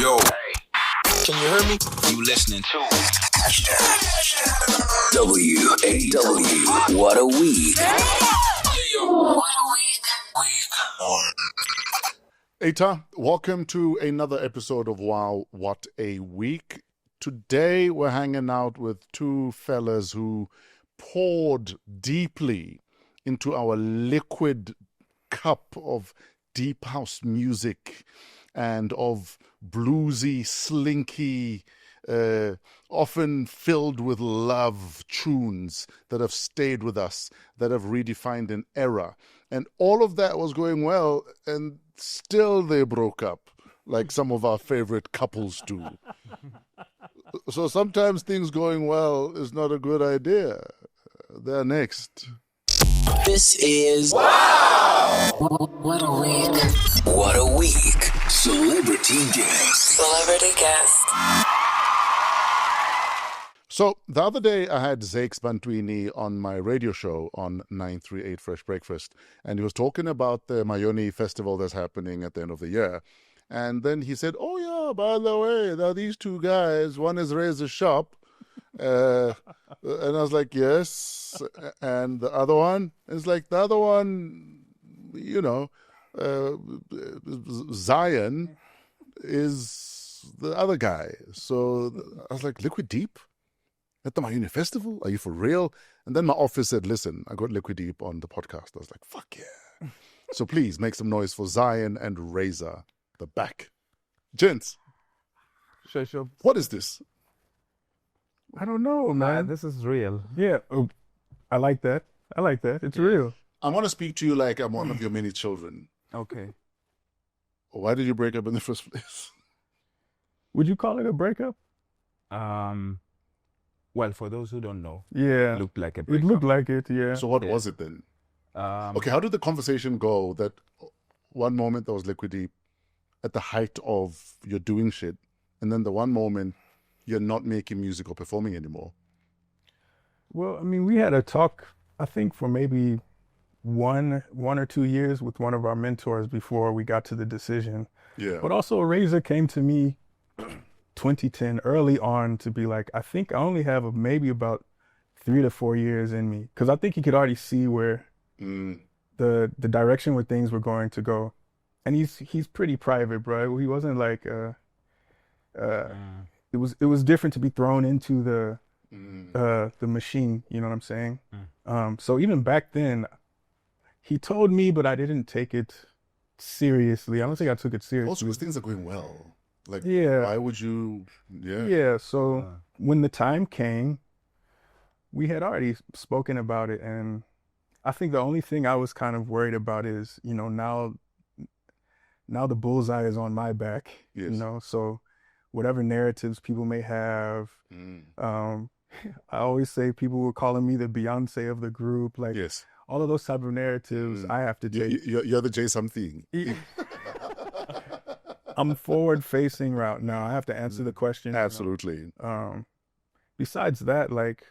Yo, can you hear me? You listening to WAW. What a week. Eta, welcome to another episode of Wow, What a Week. Today we're hanging out with two fellas who poured deeply into our liquid cup of deep house music and of bluesy, slinky, often filled with love tunes that have stayed with us, that have redefined an era. And all of that was going well, and still they broke up, like some of our favorite couples do. So sometimes things going well is not a good idea. They're next. This is Wow! What a week. What a week. Celebrity guest. Celebrity guest. So the other day I had Zakes Bantwini on my radio show on 938 Fresh Breakfast, and he was talking about the Mayoni festival that's happening at the end of the year. And then he said, oh yeah, by the way, there are these two guys, one is Razor Shop, and I was like, yes, and the other one is like, the other one, you know, Ziyon is the other guy. So I was like, Liquideep at the Mayoni festival? Are you for real? And then my office said, listen, I got Liquideep on the podcast. I was like, fuck yeah. So please make some noise for Ziyon and Ryzor, the back. Gents, Sure. what is this? I don't know, man. This is real. Yeah. Oh, I like that. It's real. I want to speak to you like I'm one of your many children. Okay. Why did you break up in the first place? Would you call it a breakup? Well, for those who don't know, Yeah. it looked like a It breakup. looked like it, yeah. So what Yeah. was it then? Um, Okay, how did the conversation go that one moment there was Liquideep at the height of you're doing shit, and then the one moment you're not making music or performing anymore? Well, I mean, we had a talk, I think, for maybe one or 2 years with one of our mentors before we got to the decision. Yeah. But also Razor came to me 2010 early on to be like, I think I only have maybe about 3 to 4 years in me. Because I think he could already see where the direction where things were going to go. And he's pretty private, bro. He wasn't like it was different to be thrown into the machine, you know what I'm saying? So even back then, he told me, but I didn't take it seriously. I don't think I took it seriously. Also, because things are going well. Like, Yeah. why would you? Yeah. Yeah, so when the time came, we had already spoken about it, and I think the only thing I was kind of worried about is, you know, now the bullseye is on my back, Yes. you know, so whatever narratives people may have, I always say people were calling me the Beyonce of the group, like Yes. all of those type of narratives I have to take. You're the J something. I'm forward facing right now. I have to answer the question. you know. Absolutely. Besides that, like,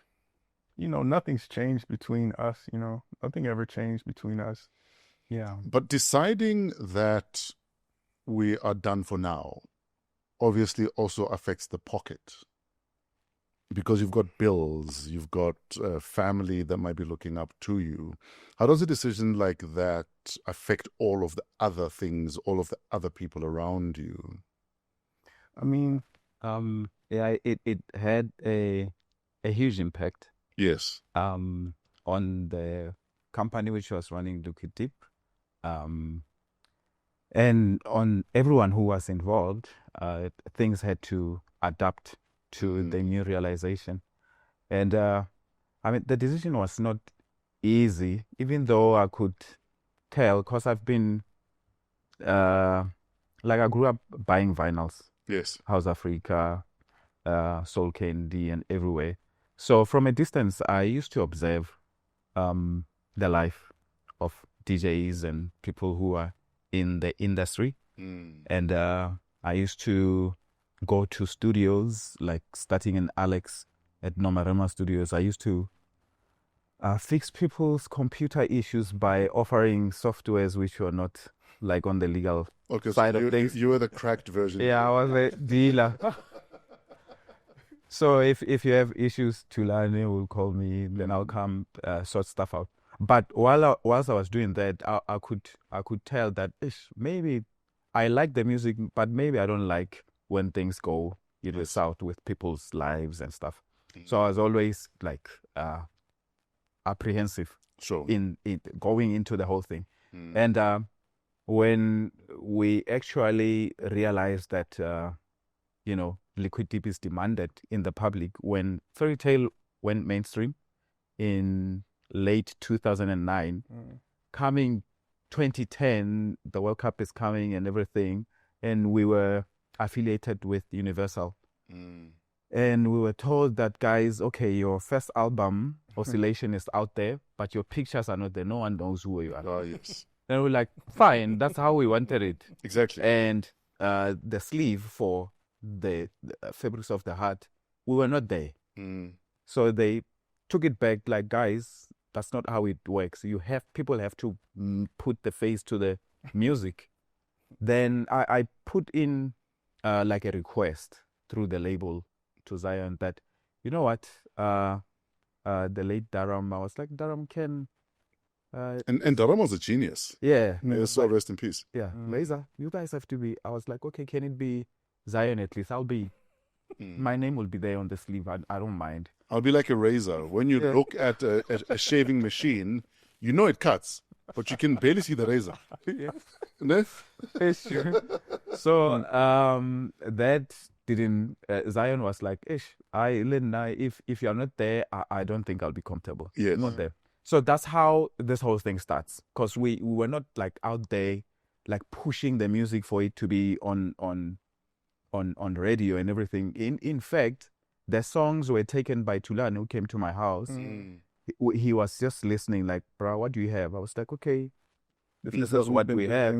you know, nothing's changed between us, you know, nothing ever changed between us. yeah. But deciding that we are done for now obviously also affects the pocket, because you've got bills, you've got family that might be looking up to you. How does a decision like that affect all of the other things, all of the other people around you? I mean, Yeah, it had a huge impact Yes. on the company which was running Liquideep, and on everyone who was involved. Things had to adapt to the new realization. And I mean, the decision was not easy, even though I could tell, because I've been, like I grew up buying vinyls, Yes. House Africa, Soul Candy, and everywhere. So from a distance, I used to observe the life of DJs and people who are in the industry. And I used to go to studios, like starting in Alex at Nomarema Studios. I used to fix people's computer issues by offering softwares which were not like on the legal Okay, side so of things. you were the cracked version. Yeah, I was a dealer. So if you have issues, Tulane will call me, then I'll come sort stuff out. But whilst I was doing that, I could tell that maybe I like the music, but maybe I don't like when things go south with people's lives and stuff. So I was always like apprehensive in going into the whole thing. And when we actually realized that Liquideep is demanded in the public, when Fairytale went mainstream in late 2009, coming 2010, the World Cup is coming and everything, and we were affiliated with Universal. And we were told that, guys, okay, your first album, Oscillation, is out there, but your pictures are not there. No one knows who you are. Oh, yes. And we're like, fine, that's how we wanted it. Exactly. And the sleeve for the Fabrics of the Heart, we were not there. So they took it back like, guys, that's not how it works. People have to put the face to the music. Then I put in like a request through the label to Ziyon that, you know what, the late Dharam, I was like, Dharam can... and Dharam was a genius. Yeah. So rest in peace. Yeah. Ryzor, you guys have to be... I was like, okay, can it be Ziyon at least? I'll be... My name will be there on the sleeve. I don't mind. I'll be like a razor. When you look at a shaving machine, you know it cuts, but you can barely see the razor. No? It's true. So that didn't... Ziyon was like, if you're not there, I don't think I'll be comfortable. Yes. Not there. So that's how this whole thing starts. Because we were not like out there like pushing the music for it to be on radio and everything. In fact, the songs were taken by Tulane, who came to my house. He was just listening like, bro, what do you have? I was like, okay, this is what we have.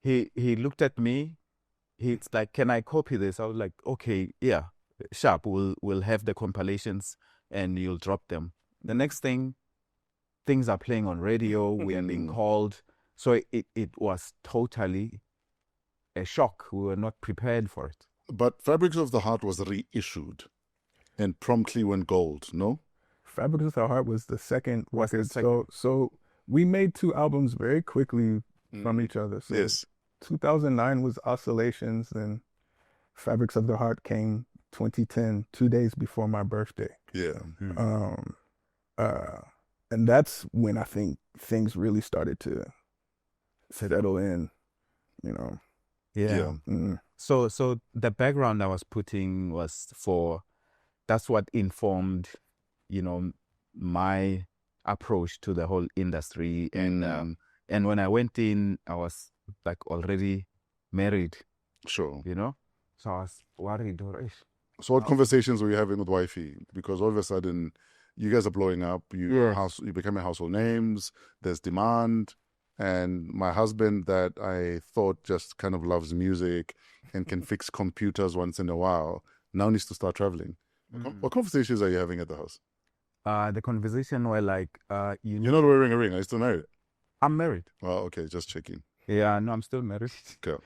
He looked at me. He's like, can I copy this? I was like, okay, yeah, sharp. We'll have the compilations and you'll drop them. The next thing, things are playing on radio. We are being called. So it was totally a shock. We were not prepared for it. But Fabrics of the Heart was reissued and promptly went gold, no? Fabrics of the Heart was the second record. So we made two albums very quickly from each other. So yes. 2009 was Oscillations, and Fabrics of the Heart came 2010, 2 days before my birthday. Yeah. And that's when I think things really started to settle in, Yeah. So the background I was putting was that's what informed, my approach to the whole industry. And when I went in, I was like already married. Sure. So I was worried. So what conversations were you having with wifey? Because all of a sudden, you guys are blowing up. You becoming household names. There's demand. And my husband, that I thought just kind of loves music and can fix computers once in a while, now needs to start traveling. What conversations are you having at the house? The conversation were like, you're not wearing a ring. Are you still married? I'm married. Oh, okay. Just checking. Yeah, no, I'm still married. Okay.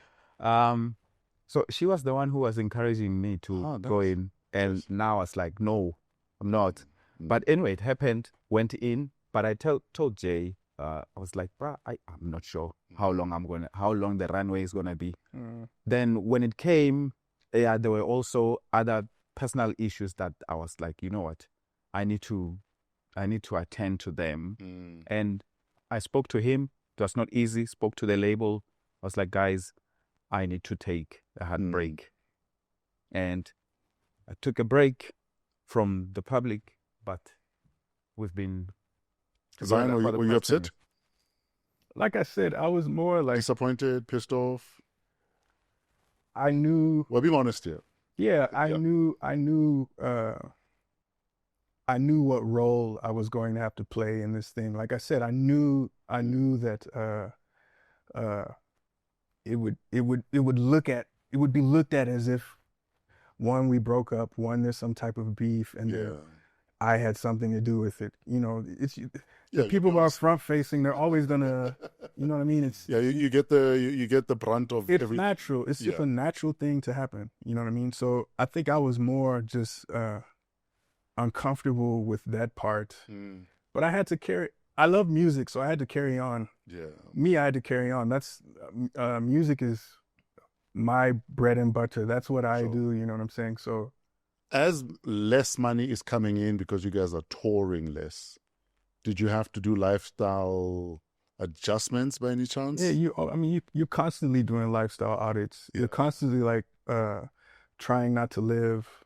So she was the one who was encouraging me to go in. And now I was like, no, I'm not. But anyway, it happened, went in. But I told Jay, I was like, bro, I'm not sure how long the runway is gonna be. Then when it came, there were also other personal issues that I was like, you know what, I need to attend to them. And I spoke to him. It was not easy. Spoke to the label. I was like, guys, I need to take a hard break. And I took a break from the public, but we've been... Ziyon, were you upset? Like I said, I was more like... disappointed, pissed off? I knew... Well, be honest here. Yeah, I knew what role I was going to have to play in this thing. Like I said, I knew that it would be looked at as if, one, we broke up, one, there's some type of beef, and then I had something to do with it. You know, it's Yeah, the you people who know, are front facing, they're always gonna, you know what I mean? It's yeah, you get the brunt of it's every. natural. It's just Yeah. a natural thing to happen. You know what I mean? So I think I was more just uncomfortable with that part. But I had to carry. I love music, so I had to carry on. Yeah. I had to carry on. That's music is my bread and butter. That's what I Sure. do. You know what I'm saying? So As less money is coming in because you guys are touring less, did you have to do lifestyle adjustments by any chance? yeah, you're constantly doing lifestyle audits. Yeah. You're constantly like trying not to live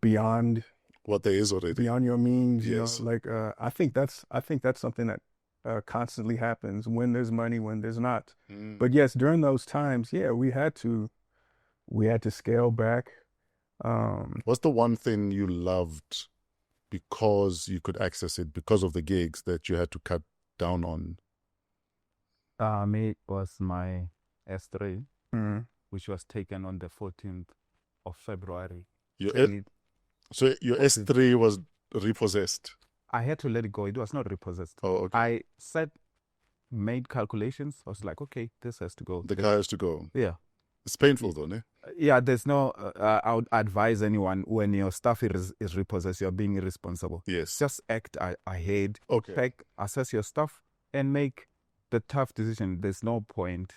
beyond What there is already. beyond your means. You Yes. know, like I think that's something that constantly happens when there's money, when there's not. But yes, during those times, yeah, we had to scale back. What's the one thing you loved because you could access it because of the gigs that you had to cut down on? Me was my S3, mm, which was taken on the 14th of February. Your So your S3 was repossessed. I had to let it go. It was not repossessed. Oh, okay. I made calculations. I was like, okay, this has to go. The car has to go. Yeah. It's painful though, ne? Yeah, there's no, I would advise anyone when your stuff is repossessed, you're being irresponsible. Yes. Just act ahead, Okay. check, assess your stuff, and make the tough decision. There's no point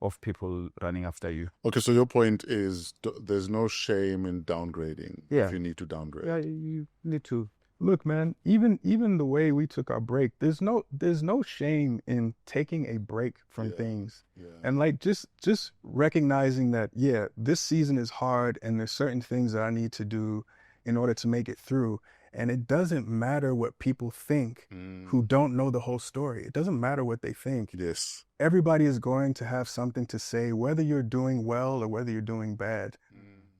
of people running after you. Okay, so your point is there's no shame in downgrading Yeah. if you need to downgrade. Yeah, you need to. Look, man, even the way we took our break, there's no shame in taking a break from Yeah. things. Yeah. And like just recognizing that, yeah, this season is hard and there's certain things that I need to do in order to make it through. And it doesn't matter what people think who don't know the whole story. It doesn't matter what they think. Yes. Everybody is going to have something to say, whether you're doing well or whether you're doing bad.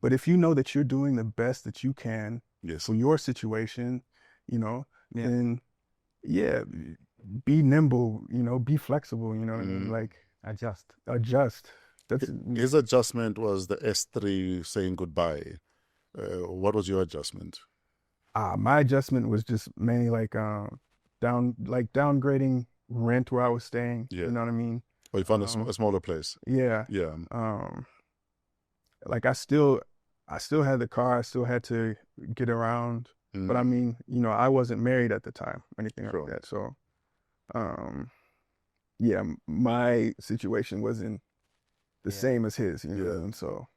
But if you know that you're doing the best that you can Yes. for your situation, you know, Yeah. then yeah, be nimble, you know, be flexible, you know what I mean? Like Adjust. That's His adjustment was the S3 saying goodbye. What was your adjustment? my adjustment was just mainly like downgrading rent where I was staying. Yeah. You know what I mean? Or you found a smaller place? Yeah. Yeah. Like I still had the car, I still had to get around. But I mean, you know, I wasn't married at the time or anything Sure. like that. So yeah, my situation wasn't the same as his, you know. Yeah. And so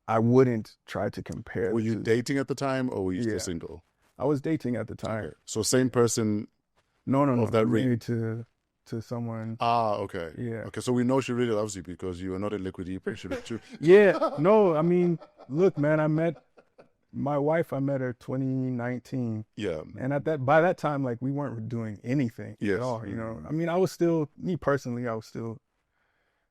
I wouldn't try to compare. Were you to- dating at the time or were you still Yeah. single? I was dating at the time. Okay. So same person. No, Of that ring. married to someone. Okay. Yeah. Okay, so we know she really loves you because you are not a Liquideep. Yeah, no, I mean, look, man, I met my wife 2019. Yeah. And by that time, like, we weren't doing anything Yes. at all, you know. I mean, I was still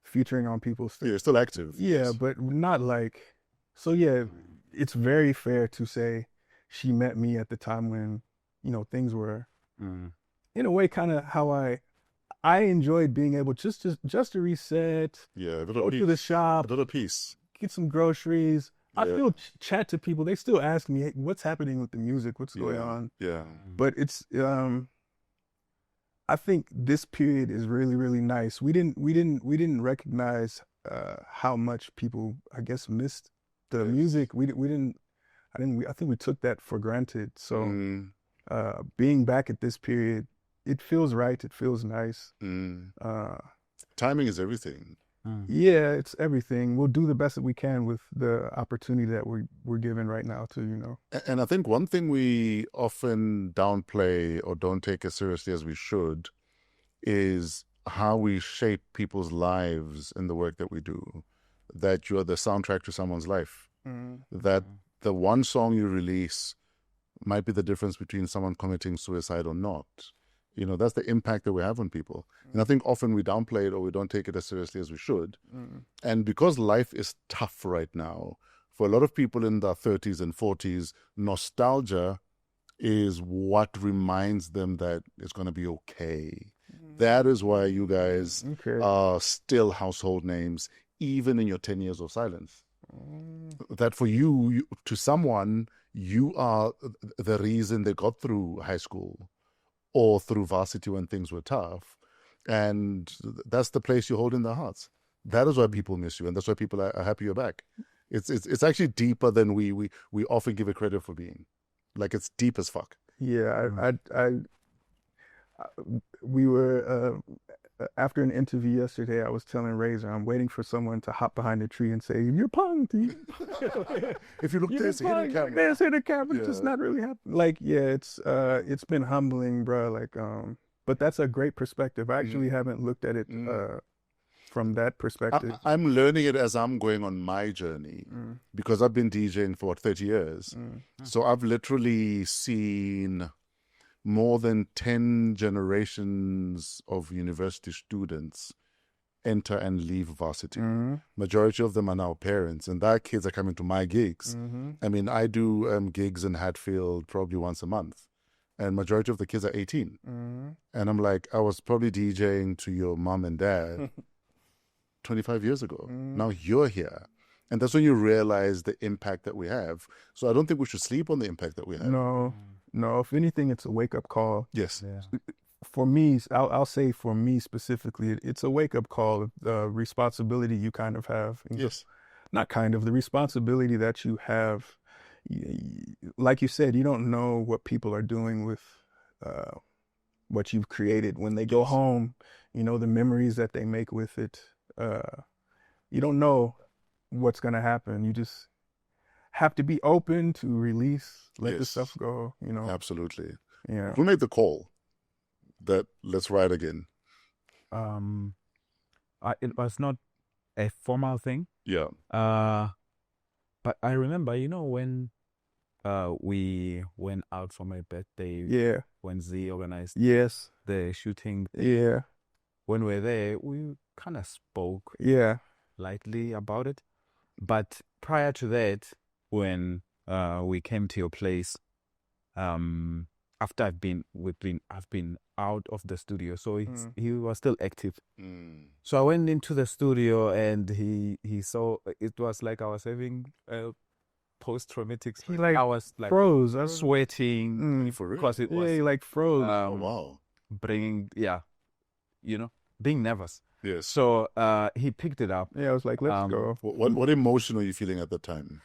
featuring on people's Yeah, you're still active. Yeah, Yes. but not like, so yeah, it's very fair to say she met me at the time when, you know, things were, in a way, kind of how I enjoyed being able just to reset, Yeah, a go little to the piece. shop, A little piece. get some groceries. I Yeah. still chat to people. They still ask me, hey, what's happening with the music? What's going on? Yeah. But it's, I think this period is really, really nice. We didn't recognize how much people, I guess, missed the music. I think we took that for granted. So being back at this period, it feels right. It feels nice. Timing is everything. Yeah, it's everything. We'll do the best that we can with the opportunity that we're given right now to, you know. And I think one thing we often downplay or don't take as seriously as we should is how we shape people's lives in the work that we do. That you're the soundtrack to someone's life. That the one song you release might be the difference between someone committing suicide or not. You know, that's the impact that we have on people. And I think often we downplay it or we don't take it as seriously as we should. And because life is tough right now, for a lot of people in their 30s and 40s, nostalgia is what reminds them that it's going to be okay. That is why you guys are still household names, even in your 10 years of silence. That for you, to someone, you are the reason they got through high school or through varsity when things were tough. And that's the place you hold in their hearts. That is why people miss you, and that's why people are happy you're back. It's actually deeper than we often give it credit for being. Like, it's deep as fuck. Yeah, we were after an interview yesterday. I was telling Razor, I'm waiting for someone to hop behind the tree and say, "You're punked." If you look there, say the camera. There's the camera. Yeah. Just not really happening. Like, yeah, it's been humbling, bro. Like, but that's a great perspective. I actually haven't looked at it from that perspective. I'm learning it as I'm going on my journey because I've been DJing for 30 years. So I've literally seen more than 10 generations of university students enter and leave varsity. Majority of them are now parents, and their kids are coming to my gigs. I mean, I do gigs in Hatfield probably once a month, and majority of the kids are 18. And I'm like, I was probably DJing to your mom and dad 25 years ago. Now you're here. And that's when you realize the impact that we have. So I don't think we should sleep on the impact that we have. No. If anything, it's a wake-up call. Yes. Yeah. For me, I'll say for me specifically, it's a wake-up call of the responsibility you kind of have. Yes. Not kind of, the responsibility that you have. Like you said, you don't know what people are doing with what you've created. When they go home, you know, the memories that they make with it. You don't know what's going to happen. You just have to be open to release, let the stuff go, you know. Absolutely. Yeah. Who made the call that let's ride again? It was not a formal thing. Yeah. But I remember, you know, when we went out for my birthday. Yeah. When Z organized the shooting. Yeah. When we were there, we kind of spoke lightly about it. But prior to that, when we came to your place, after I've been out of the studio, so he was still active. So I went into the studio and he saw it was like I was having post-traumatic. I was like froze, sweating for real? Because it was he like froze. Oh, wow. Bringing you know, being nervous. Yes. So he picked it up. Yeah, I was like, let's go. What emotion are you feeling at the time?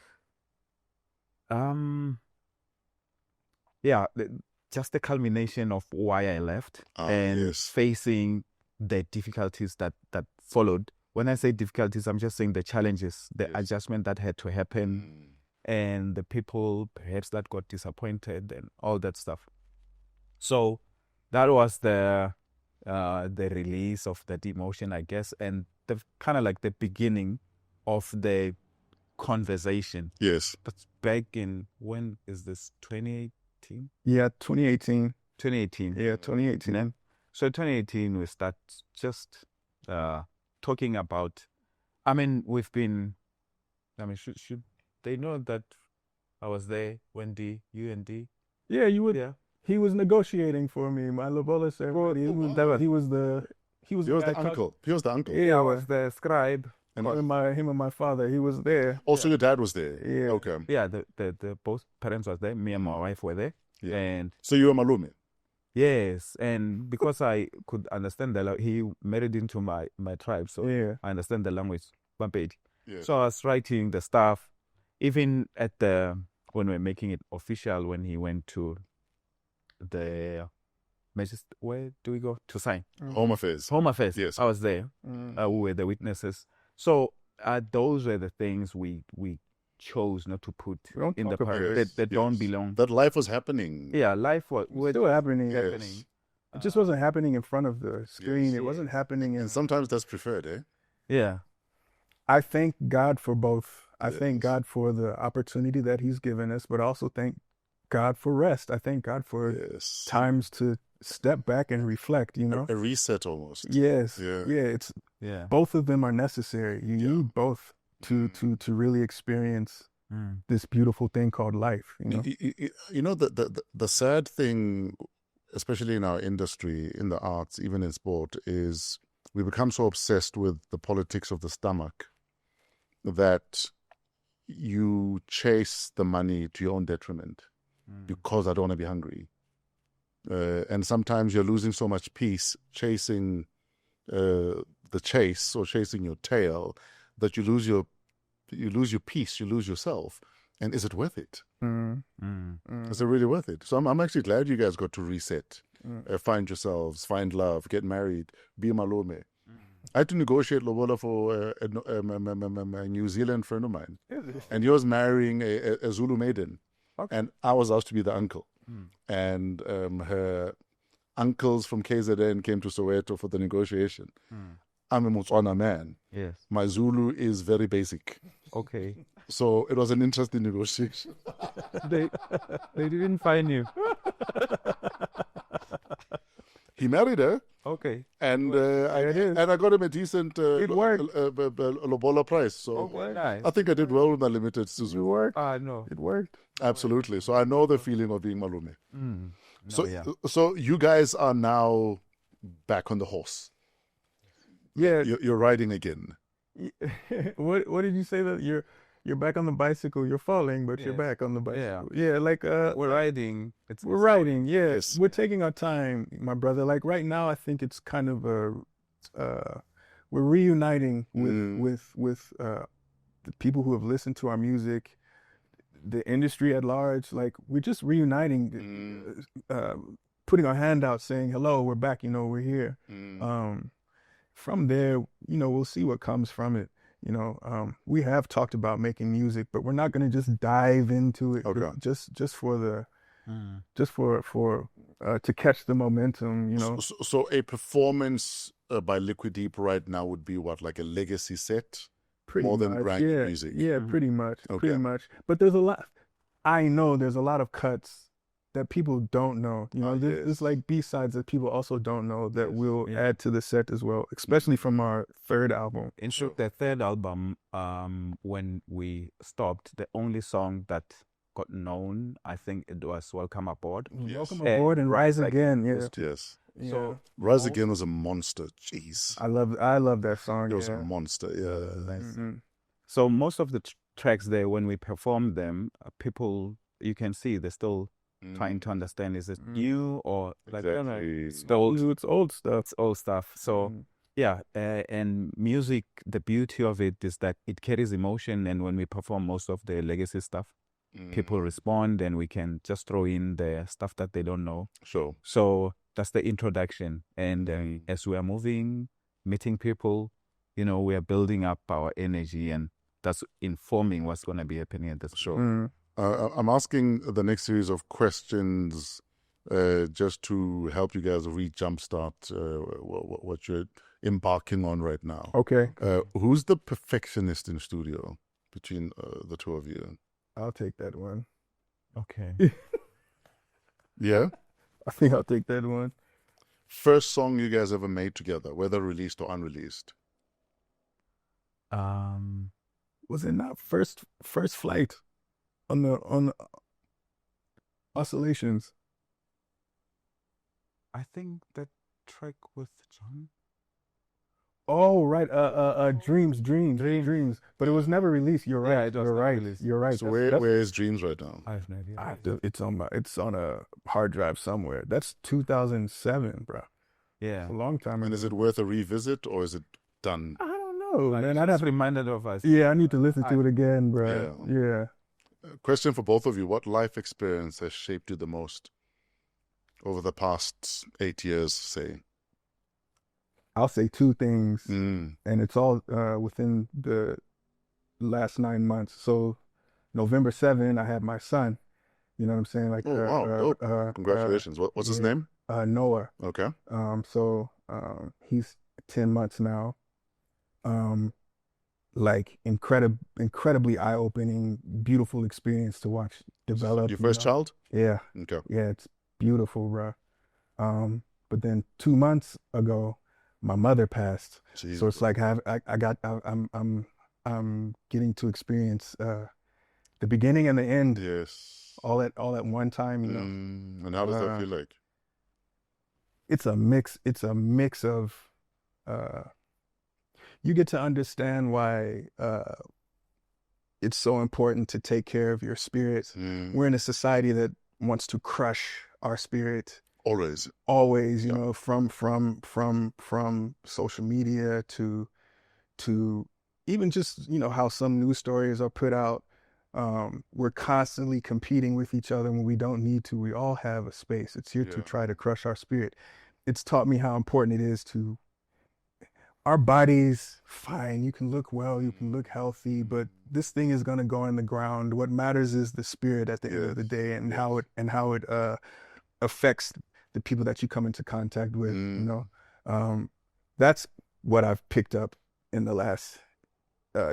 Just the culmination of why I left and facing the difficulties that followed. When I say difficulties, I'm just saying the challenges, the adjustment that had to happen, and the people perhaps that got disappointed and all that stuff. So that was the release of that emotion, I guess, and the kind of like the beginning of the conversation. Yes. That's back in, when is this, 2018? Yeah, 2018. 2018. Yeah, 2018. Yeah. So 2018 we start just talking about, I mean, should they know that I was there when you and D? Yeah, you would. Yeah. He was negotiating for me. My Lobola said, he was the uncle. He was the uncle. Yeah, I was the scribe. And him and my father, he was there. Also, your dad was there. Yeah. Okay. Yeah, the both parents was there. Me and my wife were there. Yeah. And so you were Malume? Yes, and because I could understand he married into my tribe, so I understand the language. Yeah. So I was writing the stuff, even at when we're making it official, when he went to the where do we go to sign? Home Affairs. Home Affairs. Yes. I was there. We were the witnesses. So those were the things we chose not to put in the parade. That don't belong. That life was happening. Yeah, life was still happening. Yes. It just wasn't happening in front of the screen. Yes. It wasn't happening. And sometimes that's preferred, eh? Yeah. I thank God for both. I thank God for the opportunity that He's given us, but I also thank God for rest. I thank God for times to step back and reflect, you know? A reset almost. Yes. Yeah. Both of them are necessary. You need both to really experience this beautiful thing called life. You know, the sad thing, especially in our industry, in the arts, even in sport, is we become so obsessed with the politics of the stomach that you chase the money to your own detriment because I don't want to be hungry. And sometimes you're losing so much peace chasing the chase or chasing your tail that you lose your peace, you lose yourself. And is it worth it? Is it really worth it? So I'm actually glad you guys got to reset, find yourselves, find love, get married, be malome. I had to negotiate lobola for a New Zealand friend of mine, and he was marrying a Zulu maiden, and I was asked to be the uncle, and her uncles from KZN came to Soweto for the negotiation. I'm a Motswana man. Yes. My Zulu is very basic. Okay. So it was an interesting negotiation. They didn't find you. He married her. Okay. And I got him a decent lobola price. So Nice. I think I did well with my limited Suzu. It worked. No. It worked. Absolutely. So I know the feeling of being malume. So you guys are now back on the horse. Yeah. You're riding again. What did you say that you're back on the bicycle? You're falling, but you're back on the bicycle. Yeah, like we're riding. We're riding. Yes. We're taking our time, my brother. Like right now, I think it's kind of we're reuniting with the people who have listened to our music, the industry at large. Like we're just reuniting, putting our hand out, saying hello, we're back. We're here. From there, we'll see what comes from it. We have talked about making music, but we're not going to just dive into it. Okay. Just for the, just for to catch the momentum. So a performance by Liquideep right now would be what, like a legacy set, pretty more than much, brand new music. Yeah, pretty much, Okay. pretty much. But there's a lot. I know there's a lot of cuts that people don't know. There's like B-sides that people also don't know that we'll add to the set as well, especially from our third album. In short, the third album, when we stopped, the only song that got known, I think it was Welcome Aboard. Welcome Aboard and Rise Again. Yes. Yeah. So Rise Again was a monster. Jeez. I love that song. It was a monster. Yeah. Nice. So most of the tracks there, when we perform them, people, you can see they're still trying to understand, is it new or like Exactly. It's old stuff. It's old stuff. So and music, the beauty of it is that it carries emotion, and when we perform most of the legacy stuff, people respond, and we can just throw in the stuff that they don't know. Sure. So that's the introduction, and as we are moving, meeting people, we are building up our energy, and that's informing what's going to be happening at this show. I'm asking the next series of questions just to help you guys jumpstart what you're embarking on right now. Okay. Who's the perfectionist in studio between the two of you? I'll take that one. Okay. Yeah? I think I'll take that one. First song you guys ever made together, whether released or unreleased? Was it not first flight? On the Oscillations. I think that track with John. Oh right, Dreams. But it was never released. You're right. Yeah, it was You're not right. released. You're right. So where is Dreams right now? I have no idea. It's on a hard drive somewhere. That's 2007, bro. Yeah. It's a long time. And is it worth a revisit or is it done? I don't know. Like, Man, I'd have reminded of us. Yeah, I need to listen to it again, bro. Yeah. Question for both of you. What life experience has shaped you the most over the past 8 years, say? I'll say two things, Mm. and it's all within the last 9 months. So November 7, I had my son. You know what I'm saying? Like, Oh, wow. Congratulations. What's his name? Noah. Okay. So he's 10 months now. Like incredibly eye-opening, beautiful experience to watch develop. Your first child? Yeah. Okay. Yeah, it's beautiful, bro. But then 2 months ago, my mother passed. Jeez, so it's like I'm getting to experience the beginning and the end. Yes. All at one time, you know. And how does that feel like? It's a mix of you get to understand why it's so important to take care of your spirit. We're in a society that wants to crush our spirit. Always, you know, from social media to even just, you know, how some news stories are put out. We're constantly competing with each other when we don't need to. We all have a space. It's here to try to crush our spirit. It's taught me how important it is to, our bodies, fine, you can look well, you can look healthy, but this thing is going to go in the ground. What matters is the spirit at the end of the day, and how it affects the people that you come into contact with, you know. That's what I've picked up in the last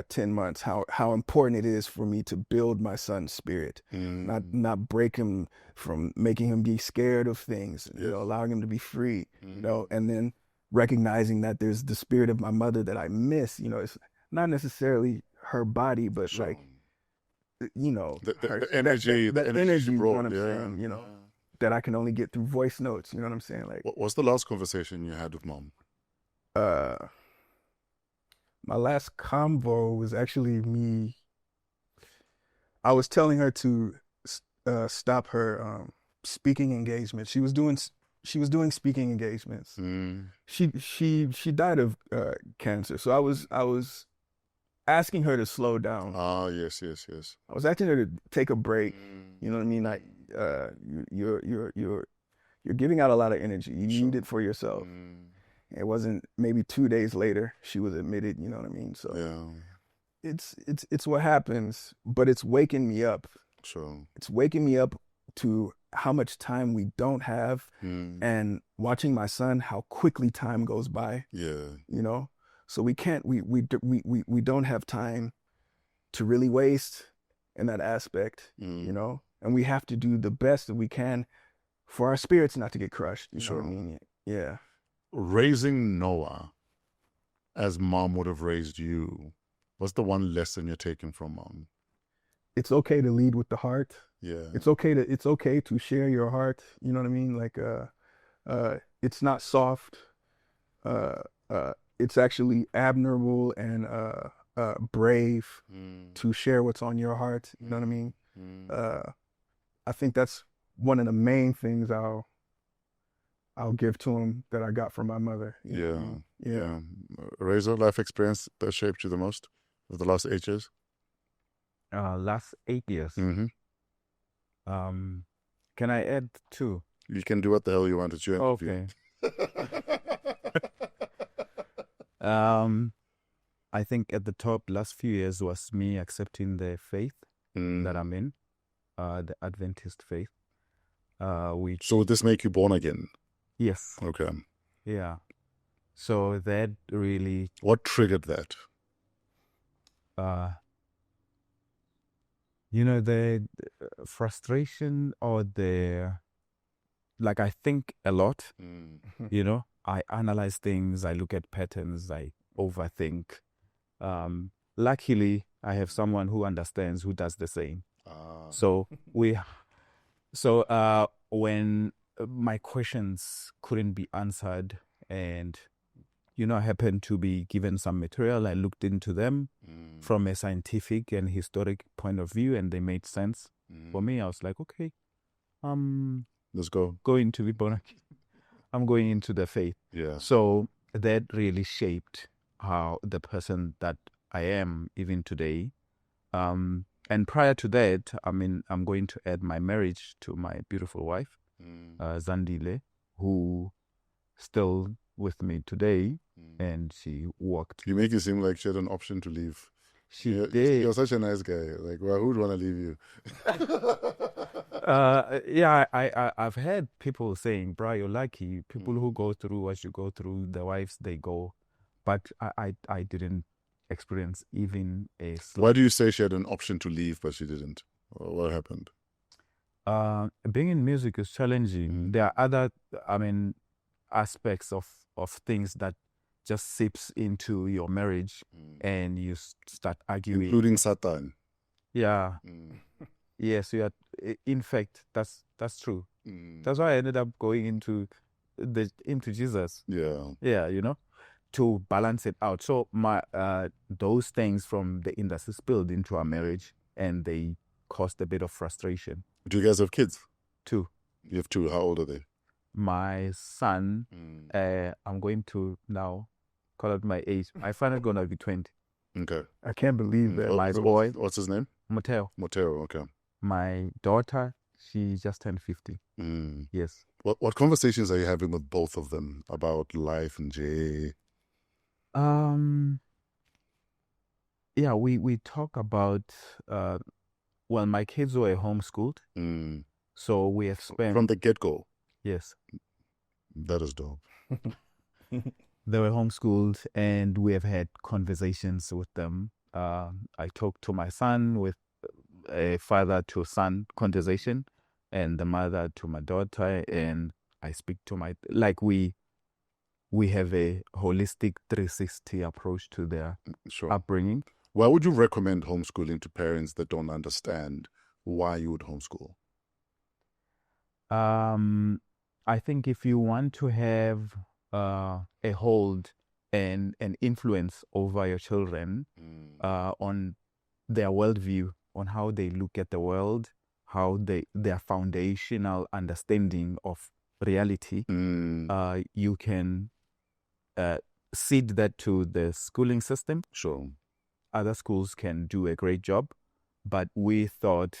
10 months, how important it is for me to build my son's spirit, not break him, from making him be scared of things, you know, allowing him to be free, you know, and then recognizing that there's the spirit of my mother that I miss, you know. It's not necessarily her body, but like, you know, the energy, the energy, energy you know brought, what I'm saying, you know, that I can only get through voice notes, you know what I'm saying? Like, what was the last conversation you had with mom? My last convo was actually me. I was telling her to stop her speaking engagements. She was doing speaking engagements. She died of cancer. So I was asking her to slow down. Yes. I was asking her to take a break. You know what I mean? Like, you're giving out a lot of energy. You need it for yourself. It wasn't maybe 2 days later she was admitted, you know what I mean? So it's what happens, but it's waking me up. It's waking me up to how much time we don't have, and watching my son, how quickly time goes by. You know? So we don't have time to really waste in that aspect, you know? And we have to do the best that we can for our spirits not to get crushed. You know what I mean? Yeah. Raising Noah as mom would have raised you, what's the one lesson you're taking from mom? It's okay to lead with the heart. It's okay to share your heart. You know what I mean? Like, it's not soft. It's actually admirable and brave to share what's on your heart. You know what I mean? I think that's one of the main things I'll give to him that I got from my mother. Yeah. Ryzor, life experience that shaped you the most of the last 8 years? Last 8 years. Can I add 2? You can do what the hell you want. It's your interview. I think at the top last few years was me accepting the faith that I'm in, the Adventist faith. So would this make you born again? Yes. Okay. Yeah. So that really... What triggered that? You know, the frustration or like, I think a lot, you know, I analyze things, I look at patterns, I overthink. Luckily, I have someone who understands, who does the same. So when my questions couldn't be answered, and, you know, I happened to be given some material, I looked into them from a scientific and historic point of view, and they made sense for me. I was like, okay, let's go. Going to be born again. I'm going into the faith. So that really shaped how the person that I am even today. And prior to that, I mean, I'm going to add my marriage to my beautiful wife, Zandile, who still with me today, and she walked. You make it seem like she had an option to leave. She did. You're such a nice guy. Like, well, who'd want to leave you? Yeah, I've heard people saying, bro, you're lucky. People who go through what you go through, the wives, they go. But I didn't experience even a... Why do you say she had an option to leave, but she didn't? What happened? Being in music is challenging. There are other, I mean, aspects of things that just seeps into your marriage, and you start arguing. Including Satan. Yeah. Yes, you are. In fact, that's true. That's why I ended up going into Jesus. Yeah. Yeah, you know, to balance it out. So my those things from the industry spilled into our marriage, and they caused a bit of frustration. Do you guys have kids? 2. You have 2. How old are they? My son, I'm going to now call out my age. My son is going to be 20. Okay. I can't believe that. My boy, What's his name? Mateo. Mateo. Okay. My daughter, she just turned 50. Yes. What conversations are you having with both of them about life and Jay? Yeah, we talk about well, my kids were homeschooled, so we have spent From the get-go. Yes, That is dope. they were homeschooled, and we have had conversations with them. I talked to my son with a father to son conversation, and the mother to my daughter, and I speak to my we have a holistic 360 approach to their Sure. upbringing. Why would you recommend homeschooling to parents that don't understand why you would homeschool? I think if you want to have a hold and an influence over your children on their worldview, on how they look at the world, how their foundational understanding of reality, you can seed that to the schooling system. Sure. Other schools can do a great job, but we thought,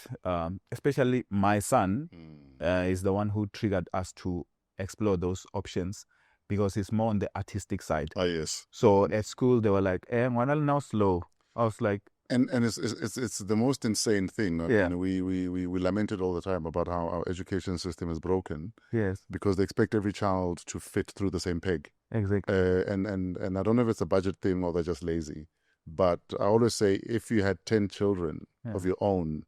especially my son, is the one who triggered us to explore those options, because he's more on the artistic side. Ah, yes. So at school they were like, "Ngwana now slow." I was like, And it's the most insane thing. Yeah. And we lamented all the time about how our education system is broken yes, because they expect every child to fit through the same peg. exactly. And I don't know if it's a budget thing or they're just lazy. But I always say, if you had 10 children of your own,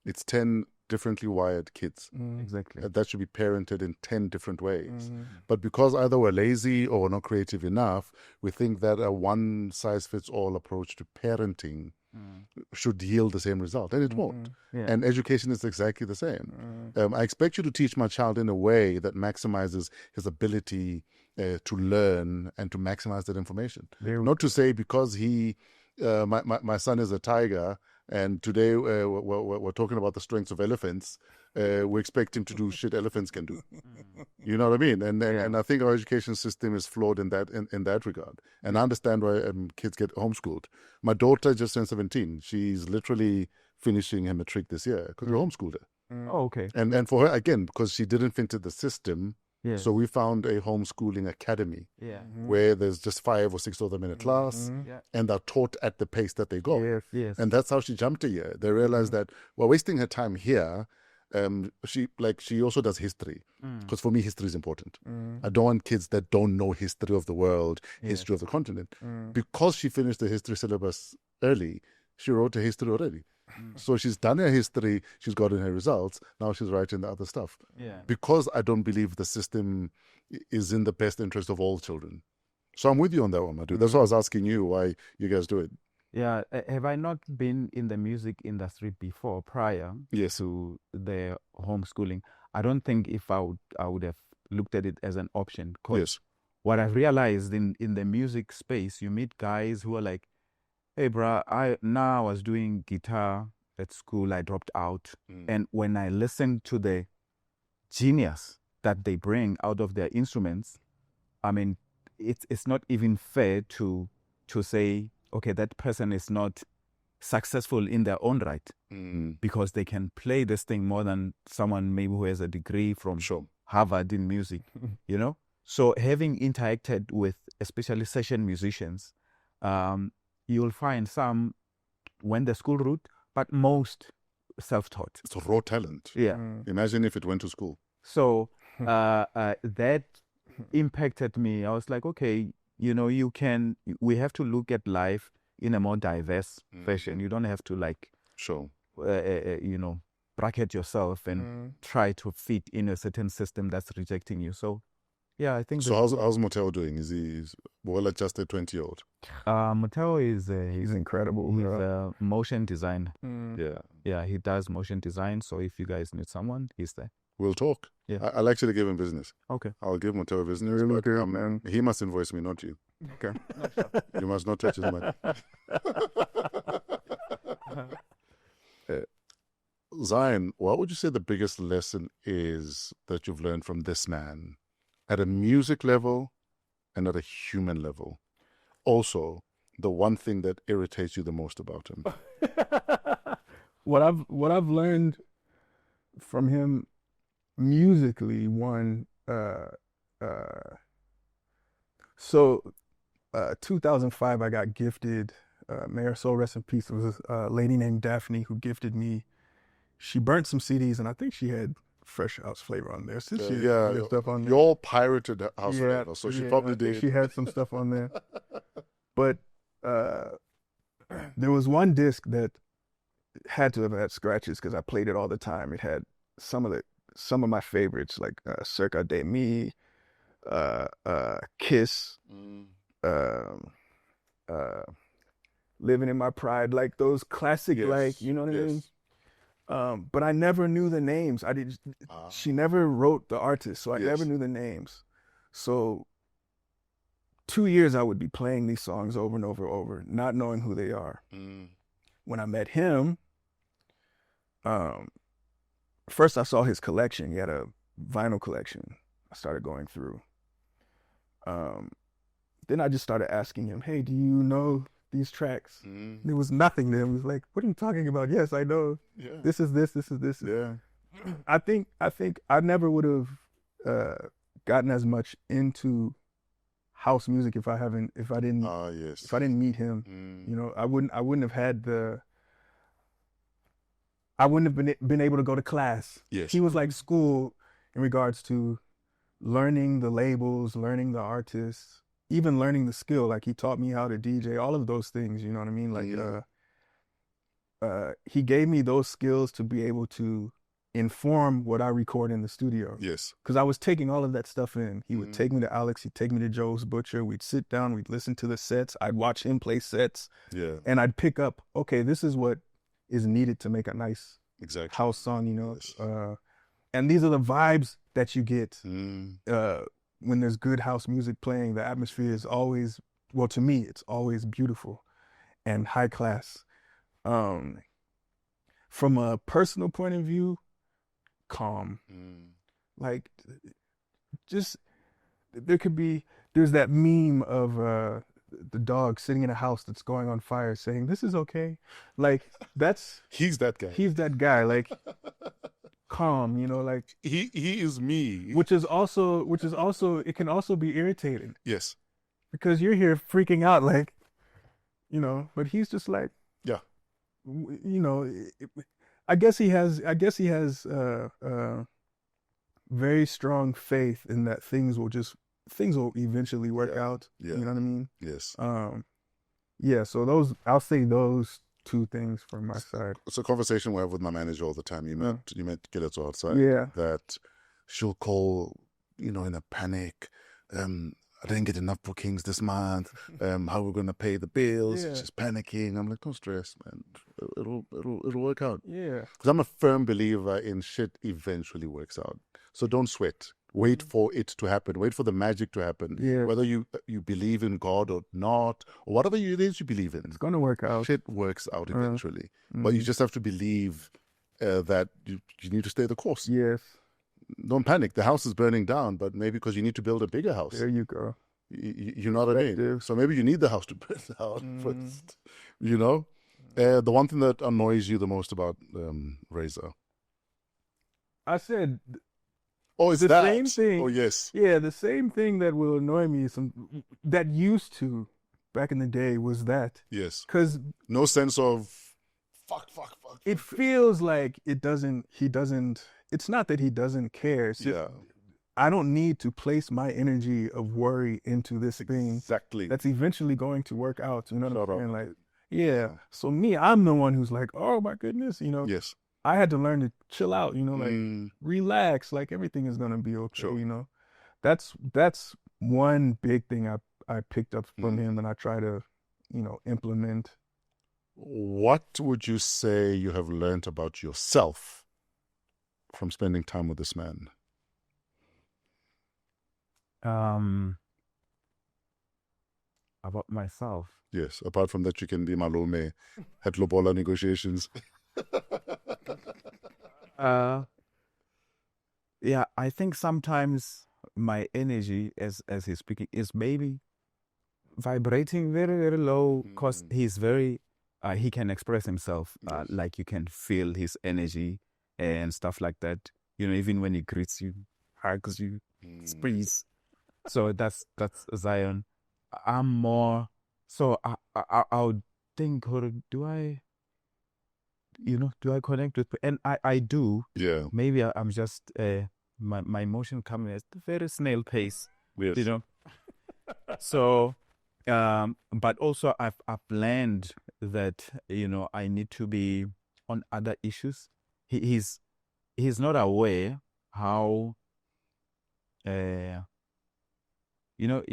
it's 10 differently wired kids. Exactly. That should be parented in 10 different ways. But because either we're lazy or we're not creative enough, we think that a one-size-fits-all approach to parenting should yield the same result, and it won't. Yeah. And education is exactly the same. I expect you to teach my child in a way that maximizes his ability to learn and to maximize that information. Not to say because my son is a tiger, and today we're talking about the strengths of elephants, we expect him to do shit elephants can do. You know what I mean? And I think our education system is flawed in that regard. And I understand why kids get homeschooled. My daughter just turned 17. She's literally finishing her matric this year because we homeschooled her. Oh, okay. And for her, again, because she didn't fit into the system, Yes. so we found a homeschooling academy Yeah. where there's just 5 or 6 of them in a class, Yeah. and they're taught at the pace that they go. Yes. Yes. And that's how she jumped a year. They realized that we're wasting her time here. She also does history, because for me history is important. I don't want kids that don't know history of the world, history of the continent. Because she finished the history syllabus early, she wrote a history already. So she's done her history, she's gotten her results, now she's writing the other stuff. Yeah. Because I don't believe the system is in the best interest of all children. So I'm with you on that one, Madhu. That's why I was asking you why you guys do it. Yeah. Have I not been in the music industry before, prior Yes. to the homeschooling? I don't think if I would have looked at it as an option. 'Cause Yes. what I've realized in the music space, you meet guys who are like, "Hey, bruh, I was doing guitar at school. I dropped out, and when I listen to the genius that they bring out of their instruments, I mean, it's not even fair to say, okay, that person is not successful in their own right, because they can play this thing more than someone maybe who has a degree from Harvard in music, you know? So having interacted with especially session musicians, you'll find some went the school route, but most self-taught. It's raw talent. Yeah. Imagine if it went to school. So that impacted me. I was like, okay, we have to look at life in a more diverse fashion. You don't have to bracket yourself and try to fit in a certain system that's rejecting you. So yeah, I think. So how's Mateo doing? Is he well adjusted 20-year-old? Mateo is He's incredible. He's a motion designer. Yeah. He does motion design. So if you guys need someone, he's there. We'll talk. Yeah. I'll actually give him business. Okay. I'll give Mateo business. Really but, good, man. He must invoice me, not you. Okay. You must not touch his mic. Zion, what would you say the biggest lesson is that you've learned from this man at a music level and at a human level? Also, the one thing that irritates you the most about him. What I've learned from him musically, 2005 I got gifted, may her soul rest in peace. It was a lady named Daphne who gifted me. She burnt some CDs and I think she had Fresh House Flavor on there. Since she had other stuff on there. Your pirated house flavor, so she probably did. She had some stuff on there. But there was one disc that had to have had scratches because I played it all the time. It had some of my favorites, like Circa de Mi, Kiss, Living in My Pride, like those classic, like, you know what I mean? But I never knew the names. She never wrote the artist, so I never knew the names. So 2 years I would be playing these songs over and over, not knowing who they are. When I met him, first I saw his collection. He had a vinyl collection I started going through. Then I just started asking him, hey, do you know these tracks? There was nothing there. He was like, what are you talking about? Yes, I know. Yeah. This is this. Yeah. I think I never would have gotten as much into house music if I didn't meet him. You know, I wouldn't have had I wouldn't have been able to go to class. Yes. He was like school in regards to learning the labels, learning the artists, even learning the skill. Like he taught me how to DJ, all of those things, you know what I mean? Like he gave me those skills to be able to inform what I record in the studio. Yes. Because I was taking all of that stuff in. He would take me to Alex, he'd take me to Joe's Butcher, we'd sit down, we'd listen to the sets, I'd watch him play sets. Yeah. And I'd pick up, okay, this is what is needed to make a nice house song, you know. Yes. And these are the vibes that you get when there's good house music playing. The atmosphere is always, well, to me, it's always beautiful and high class. From a personal point of view, calm. Like, just, there's that meme of the dog sitting in a house that's going on fire saying, this is okay. Like, he's that guy. He's that guy, like, calm, you know, like. He is me. Which is also, it can also be irritating. Yes. Because you're here freaking out, like, you know, but he's just like. Yeah. You know, I guess he has very strong faith in that things will eventually work out. Yeah. You know what I mean? Yes. Yeah. So I'll say those two things from my side. It's a conversation we have with my manager all the time. You met Keleto outside. Yeah. That she'll call, you know, in a panic. I didn't get enough bookings this month. How we're gonna pay the bills? Yeah. She's panicking. I'm like, don't stress, man. It'll work out. Yeah. Because I'm a firm believer in shit eventually works out. So don't sweat. Wait for it to happen. Wait for the magic to happen. Yeah. Whether you believe in God or not, or whatever it is you believe in, it's gonna work out. Shit works out eventually. But you just have to believe that you need to stay the course. Yes. Don't panic. The house is burning down, but maybe because you need to build a bigger house. There you go. You know what I mean? So maybe you need the house to burn down first. You know? The one thing that annoys you the most about Ryzor? I said... Oh, it's the that? Same thing. Oh, yes. Yeah, the same thing that will annoy me, that used to, back in the day, was that. Yes. Because... No sense of, fuck. It feels like he doesn't... It's not that he doesn't care. It's just, I don't need to place my energy of worry into this thing. Exactly. That's eventually going to work out. You know what I'm saying? Like, yeah. So I'm the one who's like, oh my goodness, you know. Yes. I had to learn to chill out, you know, like relax, like everything is gonna be okay, you know. That's one big thing I picked up from him and I try to, you know, implement. What would you say you have learned about yourself from spending time with this man? about myself. Yes. Apart from that, you can be Malome at Lobola negotiations. Yeah, I think sometimes my energy as he's speaking is maybe vibrating very, very low because he's very he can express himself. Yes. Like you can feel his energy and stuff like that. You know, even when he greets you, hugs you, sprees. So that's Zion. I'm more so I would think, do I connect with, and I do. Yeah. Maybe I'm just my emotion coming at a very snail pace. Yes. You know. So but also I've learned that, you know, I need to be on other issues. He's not aware how you know,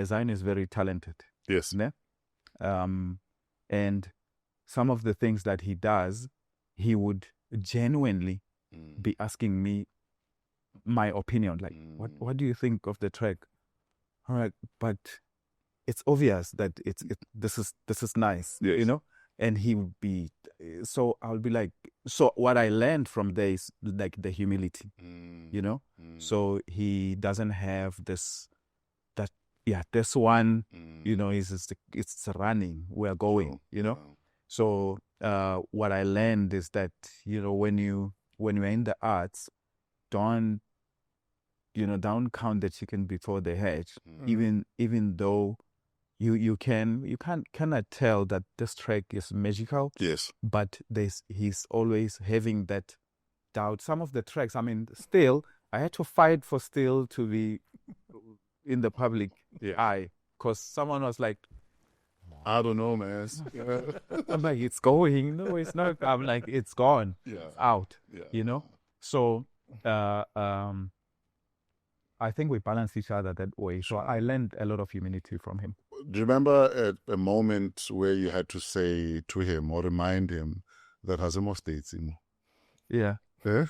Zion is very talented. Yes. Ne? And some of the things that he does, he would genuinely be asking me my opinion. Like, what do you think of the track? All right, but it's obvious that this is nice, Yes. you know. And he would be, so I'll be like, so what I learned from there is like the humility, you know. So he doesn't have this. This one, you know, it's running, we're going, you know. So what I learned is that, you know, when you're in the arts, don't count the chicken before the hedge. Even though you cannot tell that this track is magical. Yes. But he's always having that doubt. Some of the tracks, I mean, still I had to fight for still to be in the public eye, because someone was like, I don't know, man. I'm like, it's going. No, it's not. I'm like, it's gone. Yeah. It's out. Yeah. You know. So I think we balance each other that way. So I learned a lot of humility from him. Do you remember a moment where you had to say to him or remind him that Hazemo states him? Yeah. Eh?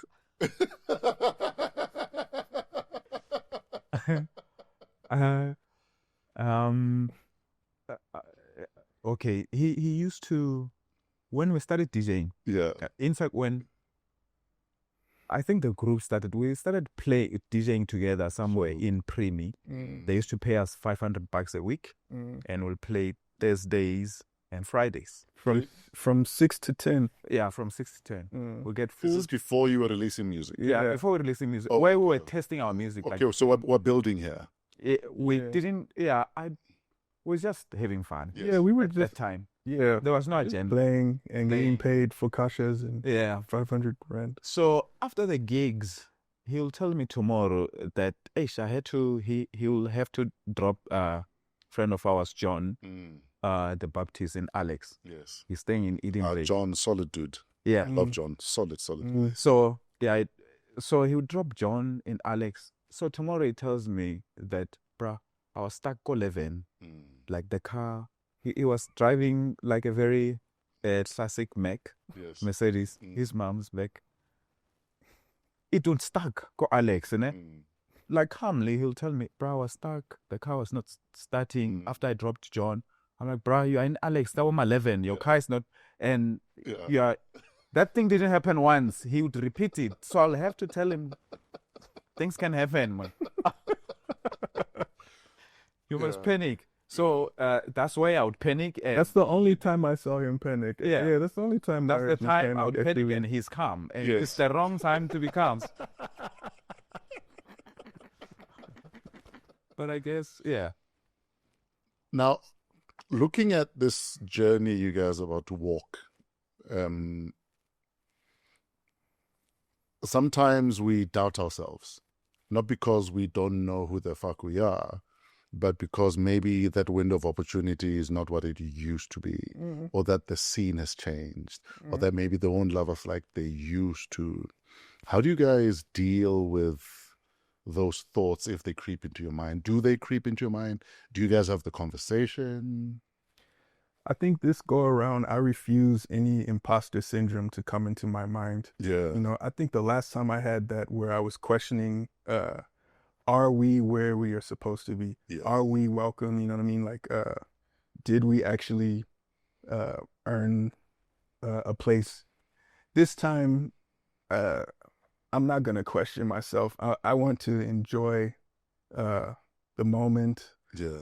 Okay. He used to, when we started DJing. Yeah. In fact, when I think the group started, we started DJing together somewhere in Primi. They used to pay us $500 a week, and we'll play Thursdays and Fridays From 6 to 10. Yeah, from 6 to 10. We'll get This is food. before you were releasing music. Yeah, before we releasing music, Oh, where we were testing our music. Okay, so what building here? We didn't. Yeah, I was just having fun. Yes. Yeah, we were At that just time, there was no agenda. playing and getting paid for kashas and Yeah. 500 rand. So after the gigs, he'll tell me tomorrow that I had to. He'll have to drop a friend of ours, John, the Baptist, in Alex. Yes. He's staying in Edinburgh. John, solid dude. Yeah. Love John. Solid. So yeah, so he would drop John in Alex. So tomorrow he tells me that, bruh, I was stuck at 11. Like the car, he was driving like a very classic Mac, Yes. Mercedes, his mom's Mac. It would stuck, go Alex, ne? Like calmly, he'll tell me, bruh, I was stuck. The car was not starting. After I dropped John, I'm like, bruh, you are in Alex. That was my 11. Your car is not. And that thing didn't happen once. He would repeat it. So I'll have to tell him, things can happen, man. You must panic. So that's why I would panic. And That's the only time I saw him panic. Yeah. That's the only time. that's the heard him time I would at panic the and end. he's calm. And Yes. it's the wrong time to be calm. But I guess, Now, looking at this journey you guys are about to walk, sometimes we doubt ourselves. Not because we don't know who the fuck we are, but because maybe that window of opportunity is not what it used to be, or that the scene has changed, or that maybe they won't love us like they used to. How do you guys deal with those thoughts if they creep into your mind? Do they creep into your mind? Do you guys have the conversation? I think this go around, I refuse any imposter syndrome to come into my mind. Yeah. You know, I think the last time I had that where I was questioning, are we where we are supposed to be? Yeah. Are we welcome? You know what I mean? Like, did we actually earn a place? This time, I'm not gonna question myself. I want to enjoy the moment. Yeah.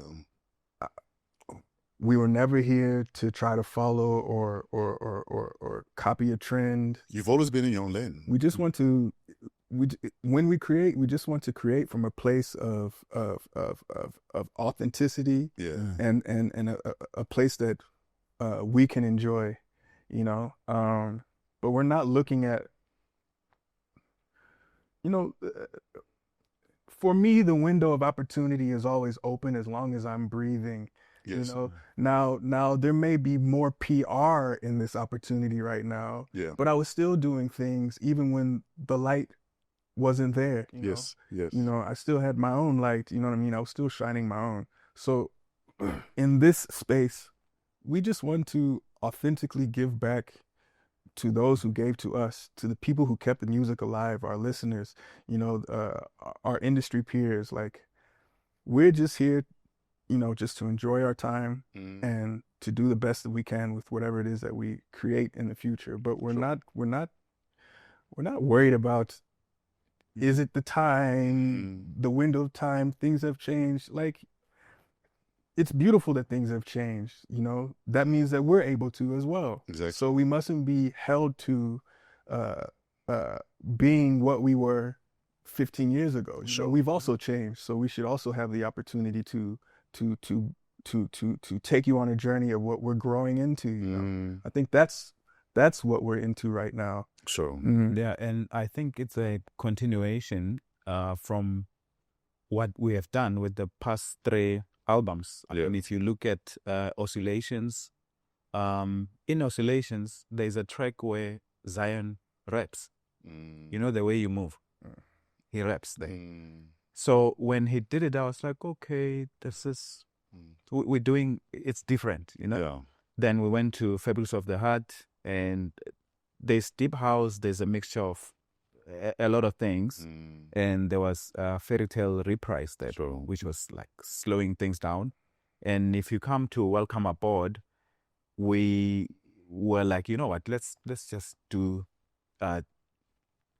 We were never here to try to follow or copy a trend. You've always been in your own lane. We just want to, when we create, we just want to create from a place of authenticity, Yeah. and a place that we can enjoy, you know. But we're not looking at, you know, for me, the window of opportunity is always open as long as I'm breathing. Yes. You know, now there may be more PR in this opportunity right now. Yeah. But I was still doing things even when the light wasn't there. Yes. Yes. You know, I still had my own light. You know what I mean? I was still shining my own. So in this space, we just want to authentically give back to those who gave to us, to the people who kept the music alive, our listeners, you know, our industry peers. Like, we're just here, you know, just to enjoy our time and to do the best that we can with whatever it is that we create in the future. But we're not worried about, is it the time, the window of time, things have changed. Like, it's beautiful that things have changed, you know. That means that we're able to as well. Exactly. So we mustn't be held to being what we were 15 years ago. So we've also changed. So we should also have the opportunity to take you on a journey of what we're growing into. You know, I think that's what we're into right now. Sure. Yeah, and I think it's a continuation from what we have done with the past 3 albums. Yeah. And if you look at Oscillations, in Oscillations, there's a track where Ziyon raps. You know, the way you move. He raps there. So when he did it, I was like, okay, this is, we're doing, it's different, you know? Yeah. Then we went to Fabrics of the Heart, and there's deep house, there's a mixture of a lot of things. And there was Fairytale reprise there, which was like slowing things down. And if you come to Welcome Aboard, we were like, you know what, let's just do,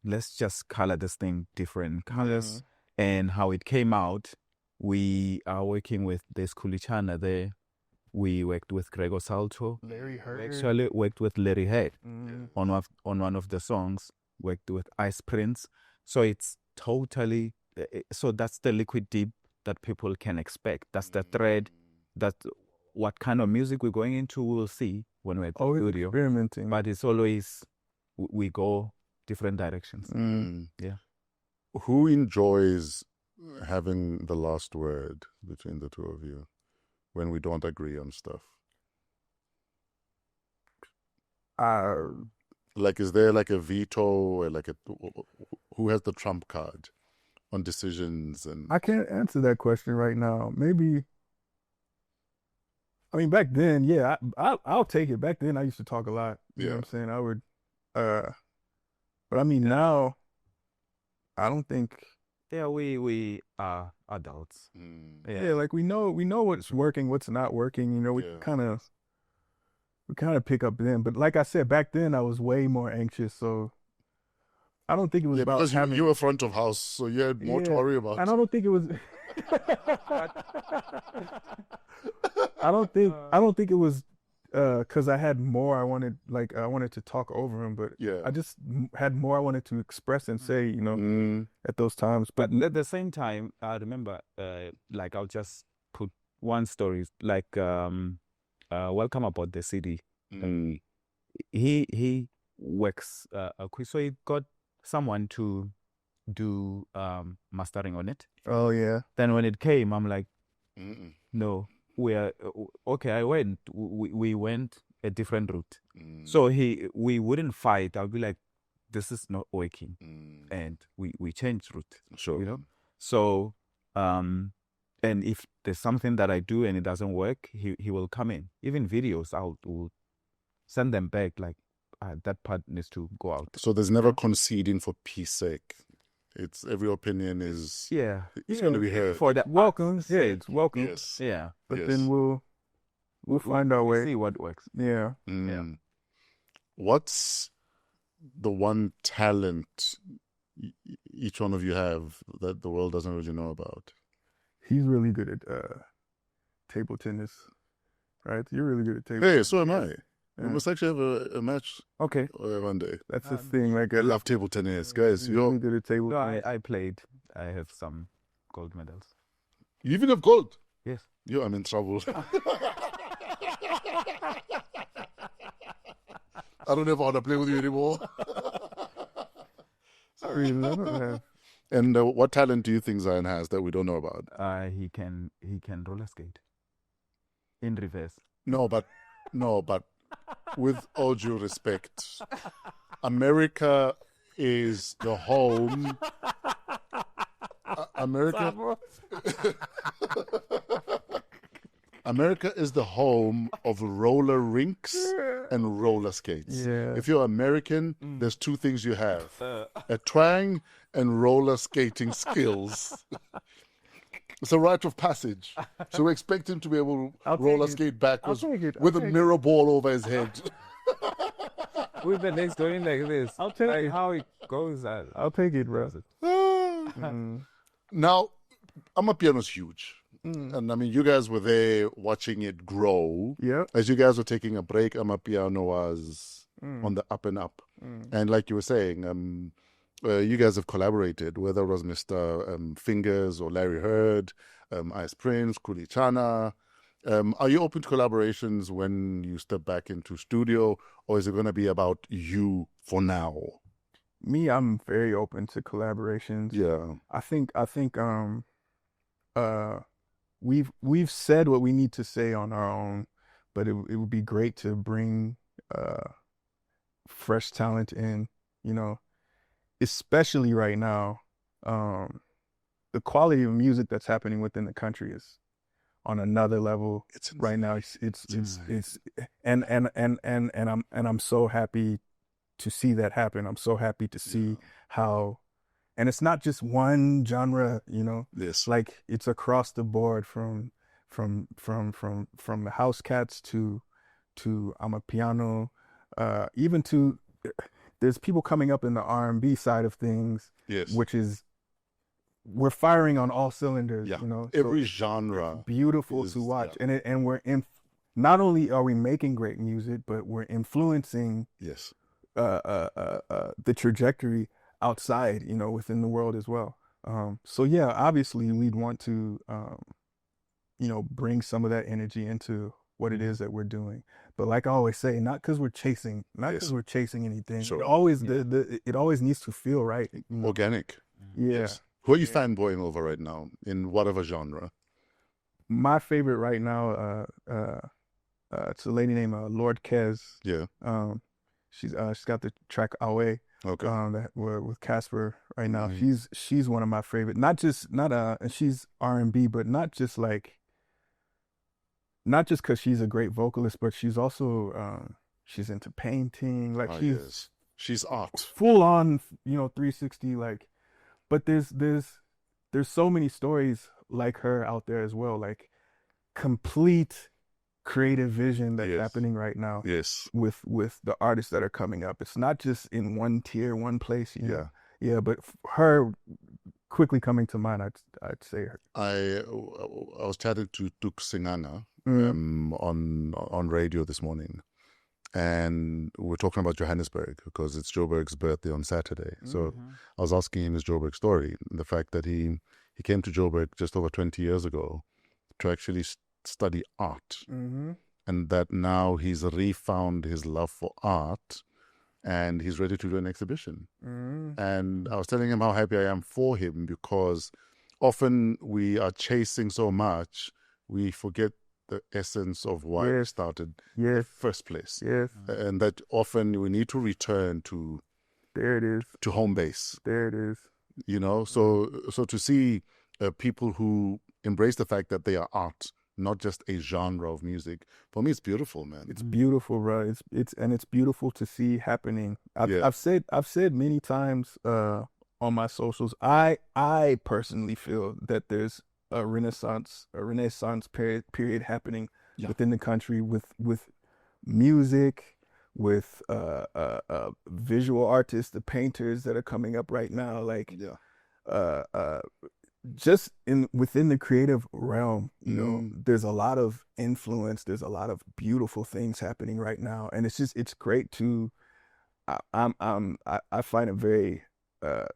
let's just color this thing different colors. And how it came out, we are working with this Kulichana there. We worked with Gregor Salto. Larry Hurd. We actually worked with Larry Hurd on one of the songs. Worked with Ice Prince. So it's totally, so that's the Liquideep that people can expect. That's the thread. That what kind of music we're going into, we'll see when we're at the studio. Experimenting. But it's always, we go different directions. Yeah. Who enjoys having the last word between the two of you when we don't agree on stuff? Like, is there like a veto, or like who has the trump card on decisions? And I can't answer that question right now. Maybe, I mean, back then, yeah, I'll take it. Back then, I used to talk a lot. You know what I'm saying? I would, but I mean, now, I don't think. Yeah, we are adults. Yeah, like we know what's working, what's not working. You know, we kind of pick up then. But like I said, back then I was way more anxious. So I don't think it was about because having. You were front of house, so you had more to worry about. And I don't think it was. I don't think it was because I had more I wanted to talk over him, but I just had more I wanted to express and say, you know, at those times. But at the same time, I remember, like, I'll just put one story, like Welcome Aboard the CD. He works so he got someone to do mastering on it. Oh yeah. Then when it came, I'm like, no. We are okay. We went a different route. So we wouldn't fight. I'll be like, this is not working, and we changed route. Sure, you know. So and if there's something that I do and it doesn't work, he will come in. Even videos, will send them back. Like that part needs to go out. So there's never conceding for peace sake. It's every opinion is it's going to be heard for the welcome. Yeah, it's welcome. Yes. Yeah, but then we'll We'll find our way. See what works. Yeah. Mm. What's the one talent each one of you have that the world doesn't really know about? He's really good at table tennis, right? You're really good at table Hey, tennis. so am I. We Yeah. must actually have a match Okay. one day. That's the thing. Like, I love table tennis, guys. He's really good at table No, tennis. I played. I have some gold medals. You even have gold. Yes. Yo, I'm in trouble. I don't ever want to play with you anymore. Sorry, I don't have. And what talent do you think Zion has that we don't know about? He can roller skate in reverse. No, but with all due respect, America is the home. America is the home of roller rinks and roller skates. Yeah. If you're American, there's two things you have: a twang and roller skating skills. It's a rite of passage. So we expect him to be able to roller skate backwards with a mirror ball over his head. With the legs going like this. I'll take like it. how it goes. I'll take it, bro. Now, Amapiano's huge. And I mean, you guys were there watching it grow. Yeah. As you guys were taking a break, Amapiano was on the up and up. And like you were saying, you guys have collaborated, whether it was Mr. Fingers or Larry Heard, Ice Prince, Kulichana. Are you open to collaborations when you step back into studio, or is it going to be about you for now? Me, I'm very open to collaborations. Yeah. I think we've said what we need to say on our own, but it would be great to bring fresh talent in, you know, especially right now. The quality of music that's happening within the country is on another level. It's right now. It's and I'm so happy to see that happen. I'm so happy to see how, and it's not just one genre, you know. Yes. Like it's across the board from the house cats to Amapiano, even to there's people coming up in the R&B side of things. Yes. Which is we're firing on all cylinders, Yeah. you know. Every So genre. beautiful to watch. And we're in, not only are we making great music, but we're influencing Yes. the trajectory outside, you know, within the world as well. So yeah, obviously we'd want to, you know, bring some of that energy into what it is that we're doing. But like I always say, not because we're chasing anything. Sure. It always it always needs to feel right. You know? Organic. Yeah. Yes. Who are you fanboying over right now in whatever genre? My favorite right now, it's a lady named Lord Kez. Yeah. She's got the track Awe. Okay. That we're with Casper right now. She's one of my favorite. And she's R&B, but not just because she's a great vocalist, but she's also she's into painting. Like she's art. Full on, you know, 360. Like, but there's so many stories like her out there as well. Like complete creative vision that's happening right now. Yes. With the artists that are coming up. It's not just in one tier, one place. You know? Yeah. But her quickly coming to mind, I'd say her. I was chatting to Tuk Singanga on radio this morning, and we're talking about Johannesburg because it's Joburg's birthday on Saturday. So I was asking him his Joburg story, the fact that he came to Joburg just over 20 years ago to actually study art, and that now he's refound his love for art and he's ready to do an exhibition. And I was telling him how happy I am for him, because often we are chasing so much we forget the essence of why it started in the first place. And that often we need to return to to home base. You know, so to see people who embrace the fact that they are art, not just a genre of music. For me, it's beautiful, man. It's beautiful, bro. It's beautiful to see happening. I've said many times on my socials, I personally feel that there's a renaissance period happening within the country with music, with visual artists, the painters that are coming up right now, like just within the creative realm, you know, there's a lot of influence, there's a lot of beautiful things happening right now, and it's great to I find it very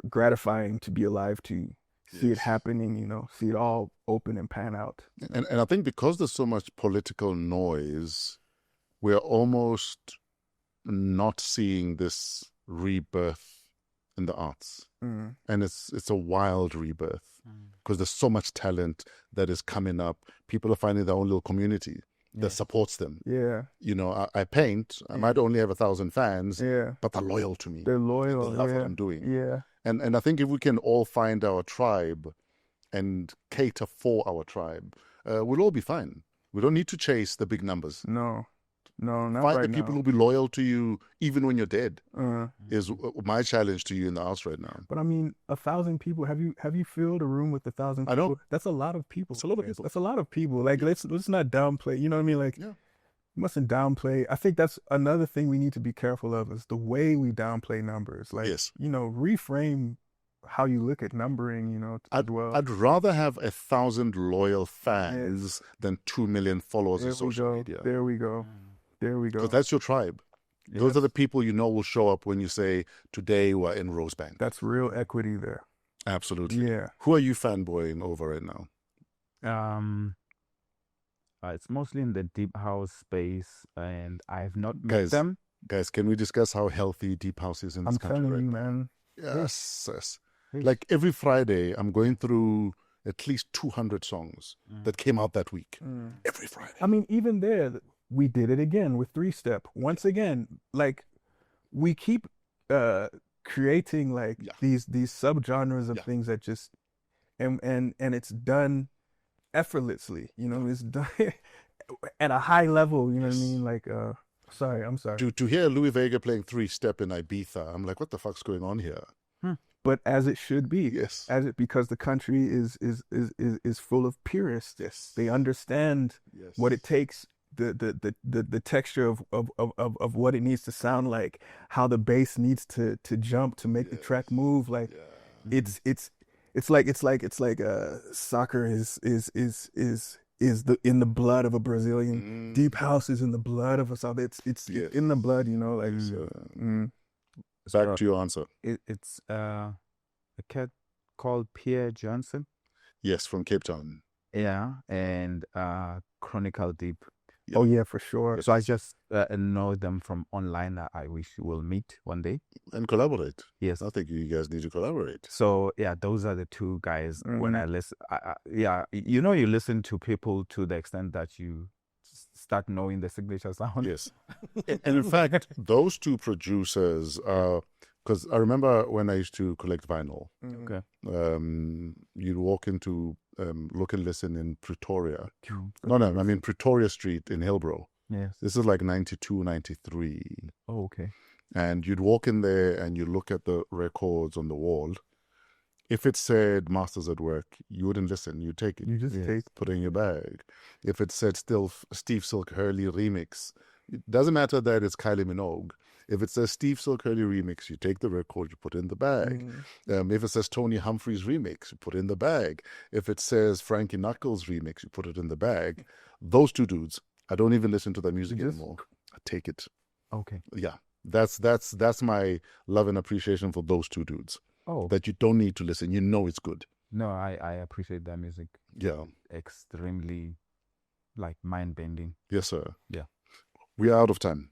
gratifying to be alive to see it happening, you know, see it all open and pan out. And I think because there's so much political noise, we're almost not seeing this rebirth in the arts. And it's a wild rebirth because there's so much talent that is coming up. People are finding their own little community that supports them. You know, I paint. I might only have 1,000 fans, but they're loyal to me. They're loyal. They love what I'm doing. And I think if we can all find our tribe and cater for our tribe, we'll all be fine. We don't need to chase the big numbers. No, not Find right the now. people who'll be loyal to you even when you're dead is my challenge to you in the arts right now. But I mean, 1,000 people. Have you filled a room with 1,000 people? I know. That's a lot of people. It's a lot of people. That's a lot of people. Like let's not downplay. You know what I mean? Like you mustn't downplay. I think that's another thing we need to be careful of is the way we downplay numbers. Like you know, reframe how you look at numbering. You know, I'd rather have 1,000 loyal fans than 2 million followers on social media. There we go. There we go. Because that's your tribe. Those are the people you know will show up when you say, today we're in Rosebank. That's real equity there. Absolutely. Yeah. Who are you fanboying over right now? It's mostly in the deep house space, and I've not met them. Guys, can we discuss how healthy deep house is in this country? I'm telling right you, now? man. Yes. Like every Friday, I'm going through at least 200 songs that came out that week. Every Friday. I mean, even there, we did it again with 3-step. Once again, like we keep creating like these subgenres of things that just and it's done effortlessly. You know, it's done at a high level. You know what I mean? Like, I'm sorry. To hear Louis Vega playing 3-step in Ibiza, I'm like, what the fuck's going on here? But as it should be, because the country is full of purists. They understand what it takes, the texture of what it needs to sound like, how the bass needs to jump to make the track move. Like it's like soccer is in the blood of a Brazilian. Deep house is in the blood of a South. It's in the blood, you know. Like back to your answer. It's a cat called Pierre Johnson. Yes, from Cape Town. Yeah, and Chronicle Deep. Oh yeah, for sure. So I just know them from online. I wish we'll meet one day and collaborate. Yes, I think you guys need to collaborate. So yeah, those are the two guys. When I listen, you know, you listen to people to the extent that you start knowing the signature sound. Yes, and in fact, those two producers are. Because I remember when I used to collect vinyl. Okay. You'd walk into Look and Listen in Pretoria. I mean Pretoria Street in Hillbrow. Yes. This is like 92, 93. Oh, okay. And you'd walk in there and you look at the records on the wall. If it said Masters at Work, you wouldn't listen. You'd take it. You just take put it in your bag. If it said still Steve Silk Hurley remix, it doesn't matter that it's Kylie Minogue. If it says Steve Silk Hurley remix, you take the record, you put it in the bag. If it says Tony Humphries remix, you put it in the bag. If it says Frankie Knuckles remix, you put it in the bag. Those two dudes, I don't even listen to their music anymore. I take it. Okay. Yeah, that's my love and appreciation for those two dudes. Oh, that you don't need to listen. You know it's good. No, I appreciate that music. Yeah, extremely, like mind bending. Yes, sir. Yeah, we are out of time.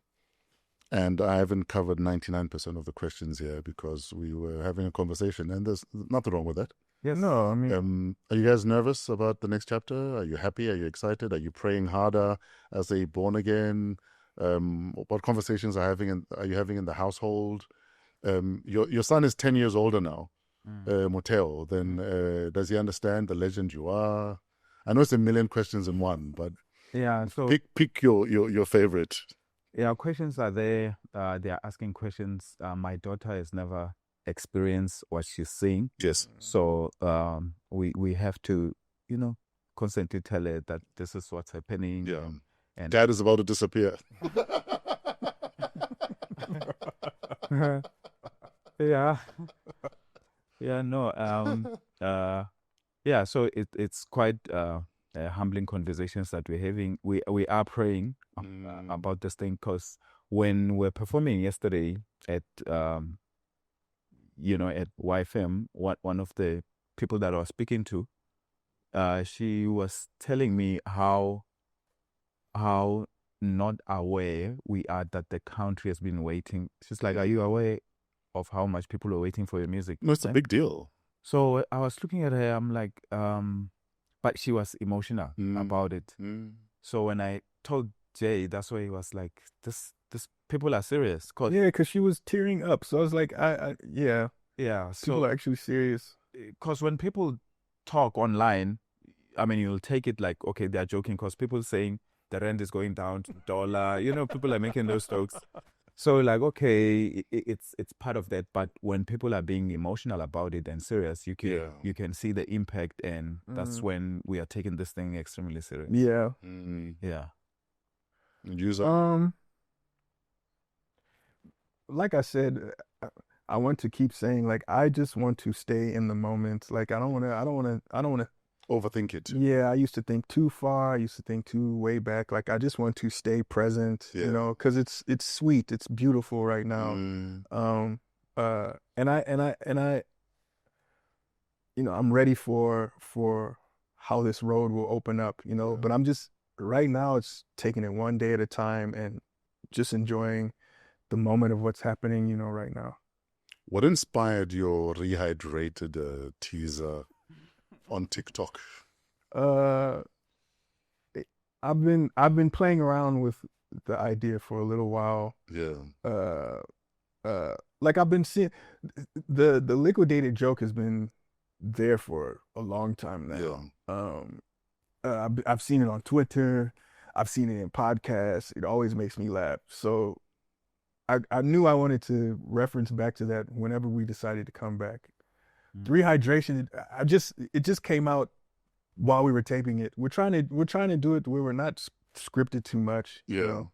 And I haven't covered 99% of the questions here because we were having a conversation, and there's nothing wrong with that. Yeah, no, I mean... are you guys nervous about the next chapter? Are you happy? Are you excited? Are you praying harder as a born again? What conversations are you having in the household? Your son is 10 years older now, Moteo. Then does he understand the legend you are? I know it's a million questions in one, but yeah. So pick your favorite. Yeah, questions are there. They are asking questions. My daughter has never experienced what she's seeing. Yes. So we have to, constantly tell her that this is what's happening. Yeah. And Dad is about to disappear. yeah, yeah, no, yeah. So it's quite humbling conversations that we're having. We are praying about this thing, because when we're performing yesterday at at YFM, one of the people that I was speaking to, she was telling me how not aware we are that the country has been waiting. She's like, "Are you aware of how much people are waiting for your music?" No, it's a big deal. So I was looking at her, I'm like, but she was emotional about it. So when I told Jay, that's why he was like, this people are serious. Yeah, because she was tearing up. So I was like, yeah, Yeah. people are actually serious. Because when people talk online, I mean, you'll take it like, okay, they're joking, because people saying the rent is going down to dollar. People are making those jokes. So like, okay, it's part of that. But when people are being emotional about it and serious, you can see the impact, and that's when we are taking this thing extremely serious. Yeah. Yeah. And user? Like I said, I want to keep saying, like, I just want to stay in the moment. Like, I don't want to Overthink it. Yeah, I used to think too far. I used to think too way back. Like, I just want to stay present, because it's sweet. It's beautiful right now. And I I'm ready for how this road will open up, but I'm just right now, it's taking it one day at a time and just enjoying the moment of what's happening, right now. What inspired your rehydrated teaser on TikTok? I've been playing around with the idea for a little while. Yeah. Like, I've been seeing the liquidated joke has been there for a long time now. Yeah. I've seen it on Twitter. I've seen it in podcasts. It always makes me laugh. So I knew I wanted to reference back to that whenever we decided to come back. Rehydration, it just came out while we were taping it. We're trying to do it where we're not scripted too much. Yeah.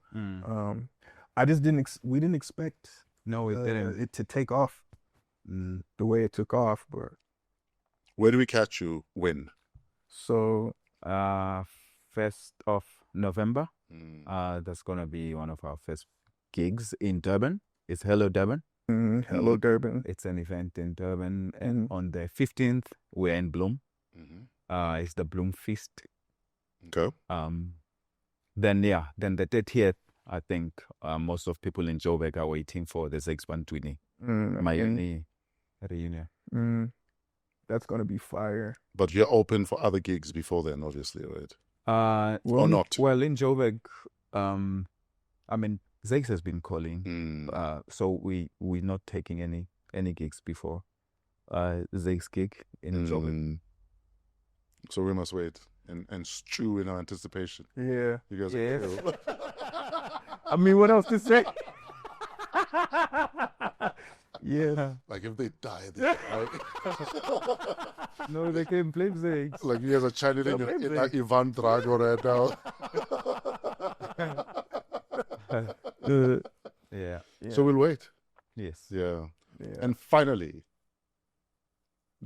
I just we didn't expect No, it didn't. it to take off the way it took off. But where do we catch you? When? So 1st of November. That's gonna be one of our first gigs in Durban. It's Hello Durban. Hello Durban. It's an event in Durban, and on the 15th we're in Bloem. It's the Bloem Feast. Okay. Then the 30th, I think most of people in Joburg are waiting for the 612 Mayoni reunion. That's gonna be fire. But you're open for other gigs before then, obviously, right? Or not? Well, in Joburg, I mean, Zakes has been calling, so we're not taking any gigs before Zakes gig in Joburg. So we must wait and stew in our anticipation. Yeah. You guys are cool. I mean, what else to say? Yeah. Like if they die, they die. No, they can blame Zakes. Like you guys are channeling like Ivan Drago right now. Yeah. So we'll wait. Yes. Yeah. And finally,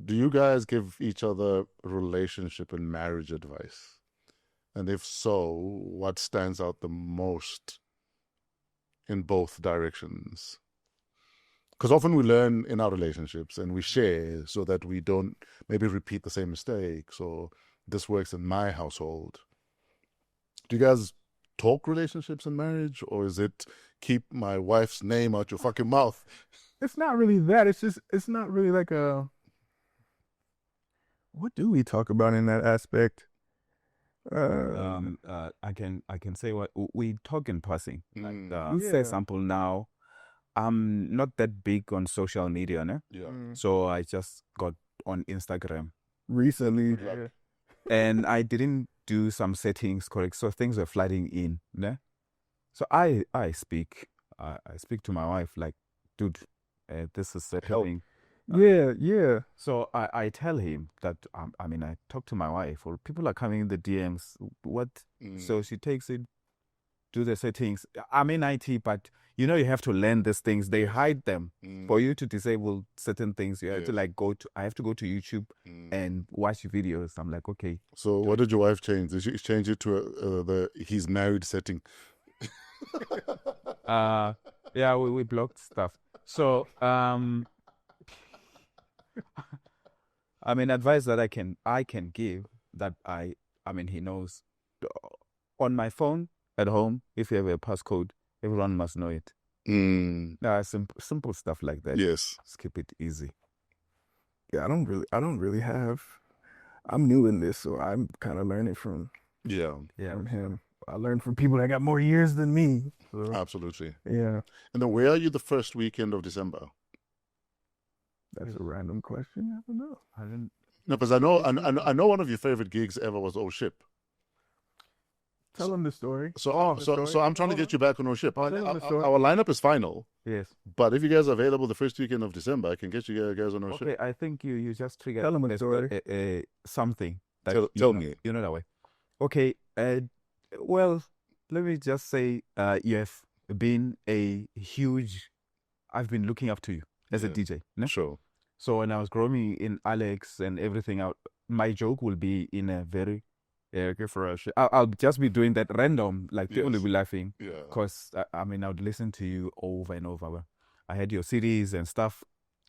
do you guys give each other relationship and marriage advice? And if so, what stands out the most in both directions? Because often we learn in our relationships and we share so that we don't maybe repeat the same mistakes, or this works in my household. Do you guys talk relationships and marriage, or is it keep my wife's name out your fucking mouth? It's not really that. It's not really like a... What do we talk about in that aspect? I can say what we talk in passing. Say sample now. I'm not that big on social media, ne? So I just got on Instagram recently, and I didn't do some settings correct, so things were flooding in, ne? So I speak to my wife like, dude, this is happening. Yeah. So I tell him that, I mean, I talk to my wife, or people are coming in the DMs, what? So she takes it do the settings. I'm in IT, but you know you have to learn these things. They hide them. For you to disable certain things, you have to like I have to go to YouTube and watch videos. I'm like, okay. So what did your wife change? Did she change it to the he's married setting? Yeah, we blocked stuff. So I mean, advice that I can give that I mean, he knows. On my phone at home, if you have a passcode, everyone must know it. Simple stuff like that. Yes. Just keep it easy. Yeah, I don't really have. I'm new in this, so I'm kind of learning from him. I learned from people that got more years than me. So, absolutely. Yeah. And then where are you the first weekend of December? That's a random question. I don't know. I didn't. No, because I know one of your favorite gigs ever was Oh Ship. Tell them the story. So I'm trying to get you back on our ship. Our story. lineup is final. Yes. But if you guys are available the first weekend of December, I can get you guys on our ship. Okay, I think you just triggered Tell them the story. Something. That Tell me. You know that way. Okay. Well, let me just say you have been a huge. I've been looking up to you as a DJ. No? Sure. So when I was growing in Alex and everything out, my joke will be in a very I'll just be doing that random, like people will be laughing. Yeah. Because I mean, I would listen to you over and over. I had your CDs and stuff.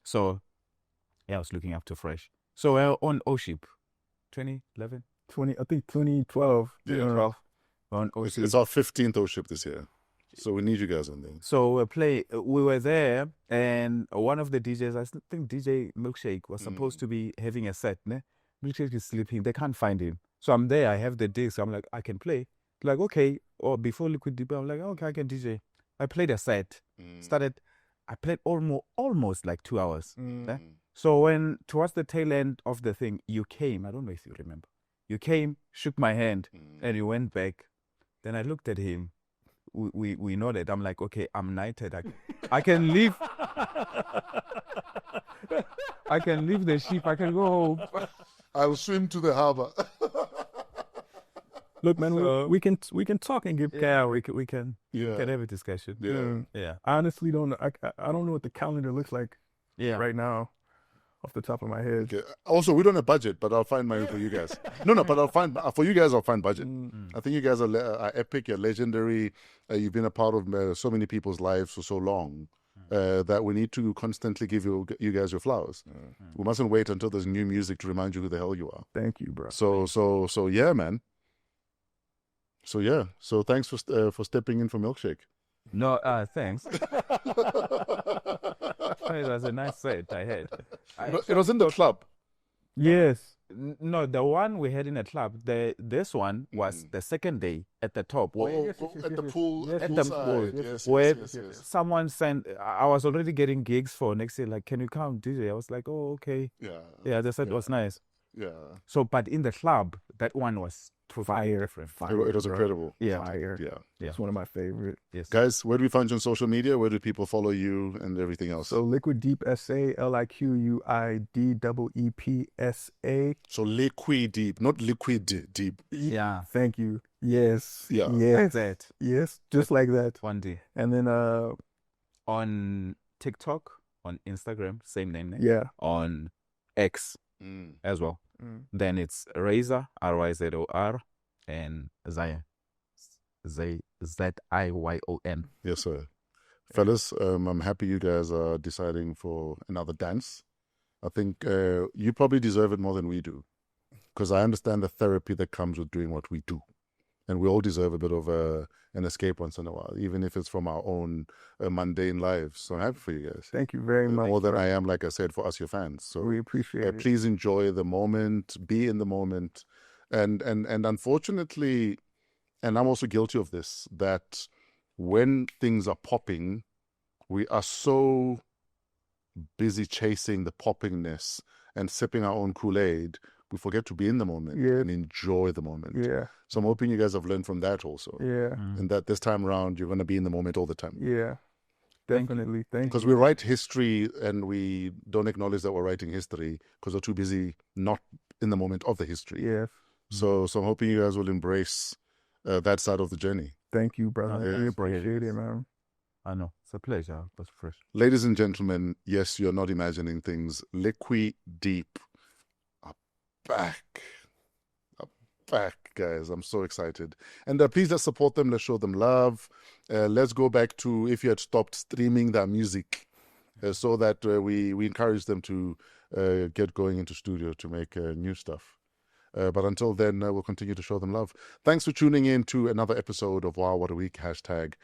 So yeah, I was looking up to Fresh. So on O-Ship, 2011? I think 2012. Yeah. 2012. On O-Ship. It's our 15th O Ship this year. So we need you guys on there. So we were there, and one of the DJs, I think DJ Milkshake, was supposed to be having a set. Ne? Milkshake is sleeping. They can't find him. So I'm there. I have the disc. I'm like, I can play. Like, okay. Or before Liquideep, I'm like, okay, I can DJ. I played a set. I played almost like 2 hours. So when towards the tail end of the thing, you came. I don't know if you remember. You came, shook my hand, and you went back. Then I looked at him. We nodded. I'm like, okay, I'm knighted. I can leave. I can leave the ship. I can go home. I'll swim to the harbor. Look, man, we can talk and give. Yeah, we can have a discussion. Yeah. I honestly don't know. I don't know what the calendar looks like. Yeah. Right now, off the top of my head. Okay. Also, we don't have budget, but I'll find money for you guys. No, but I'll find for you guys. I'll find budget. I think you guys are epic. You're legendary. You've been a part of so many people's lives for so long. That we need to constantly give you guys your flowers. We mustn't wait until there's new music to remind you who the hell you are. Thank you, bro. So yeah, man. So thanks for stepping in for Milkshake. No, thanks. It was a nice set I had. It was in the club. Yes. No, the one we had in a club. This one was the second day at the top. At the pool. At the pool. Yes, where yes. someone sent. I was already getting gigs for next year. Like, can you come DJ? I was like, oh, okay. Yeah. The set was nice. Yeah. So, but in the club, that one was fire. It was incredible. Yeah. Fire. Yeah. It's one of my favorite. Yes. Guys, where do we find you on social media? Where do people follow you and everything else? So Liquideep SA, LIQUIDEEP SA. So Liquideep, not Liquid Deep. Yeah. Thank you. Yes. Yeah. Yes. That. Yes. Just like that. One day. And then on TikTok, on Instagram, same name. Yeah. On X as well. Then it's Ryzor, RYZOR, and Ziyon, ZIYON. Yes, sir. Fellas, I'm happy you guys are deciding for another dance. I think you probably deserve it more than we do, because I understand the therapy that comes with doing what we do. And we all deserve a bit of an escape once in a while, even if it's from our own mundane lives. So I'm happy for you guys. Thank you very much. More than I am, like I said, for us, your fans. So we appreciate it. Please enjoy the moment, be in the moment. And unfortunately, and I'm also guilty of this, that when things are popping, we are so busy chasing the poppingness and sipping our own Kool-Aid, we forget to be in the moment and enjoy the moment. Yeah. So I'm hoping you guys have learned from that also. Yeah. And that this time around, you're going to be in the moment all the time. Yeah. Definitely. Thank you. Because we write history and we don't acknowledge that we're writing history because we're too busy not in the moment of the history. Yeah. So I'm hoping you guys will embrace that side of the journey. Thank you, brother. No, I yes, appreciate it, man. I know. It's a pleasure. That's fresh. Ladies and gentlemen, yes, you're not imagining things. Liquideep are back. Are back, guys. I'm so excited. And please let's support them. Let's show them love. Let's go back to if you had stopped streaming their music so that we encourage them to get going into studio to make new stuff. But until then, we'll continue to show them love. Thanks for tuning in to another episode of Wow What a Week hashtag.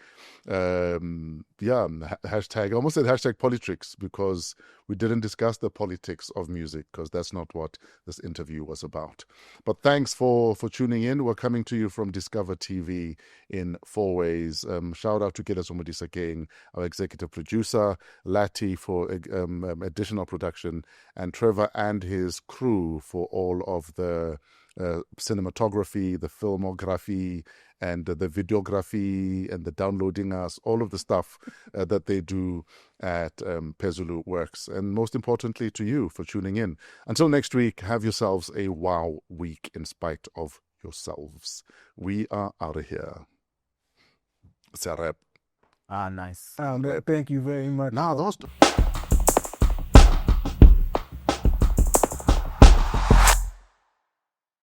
Hashtag, I almost said hashtag Politrix because we didn't discuss the politics of music because that's not what this interview was about. But thanks for tuning in. We're coming to you from Discover TV in 4 ways. Shout out to Gilas Umudisa King, our executive producer, Lati for additional production, and Trevor and his crew for all of the cinematography, the filmography, and the videography, and the downloading us, all of the stuff that they do at Pezulu Works. And most importantly, to you for tuning in. Until next week, have yourselves a wow week in spite of yourselves. We are out of here. It's a wrap. Ah, nice. Man, thank you very much. Now, those...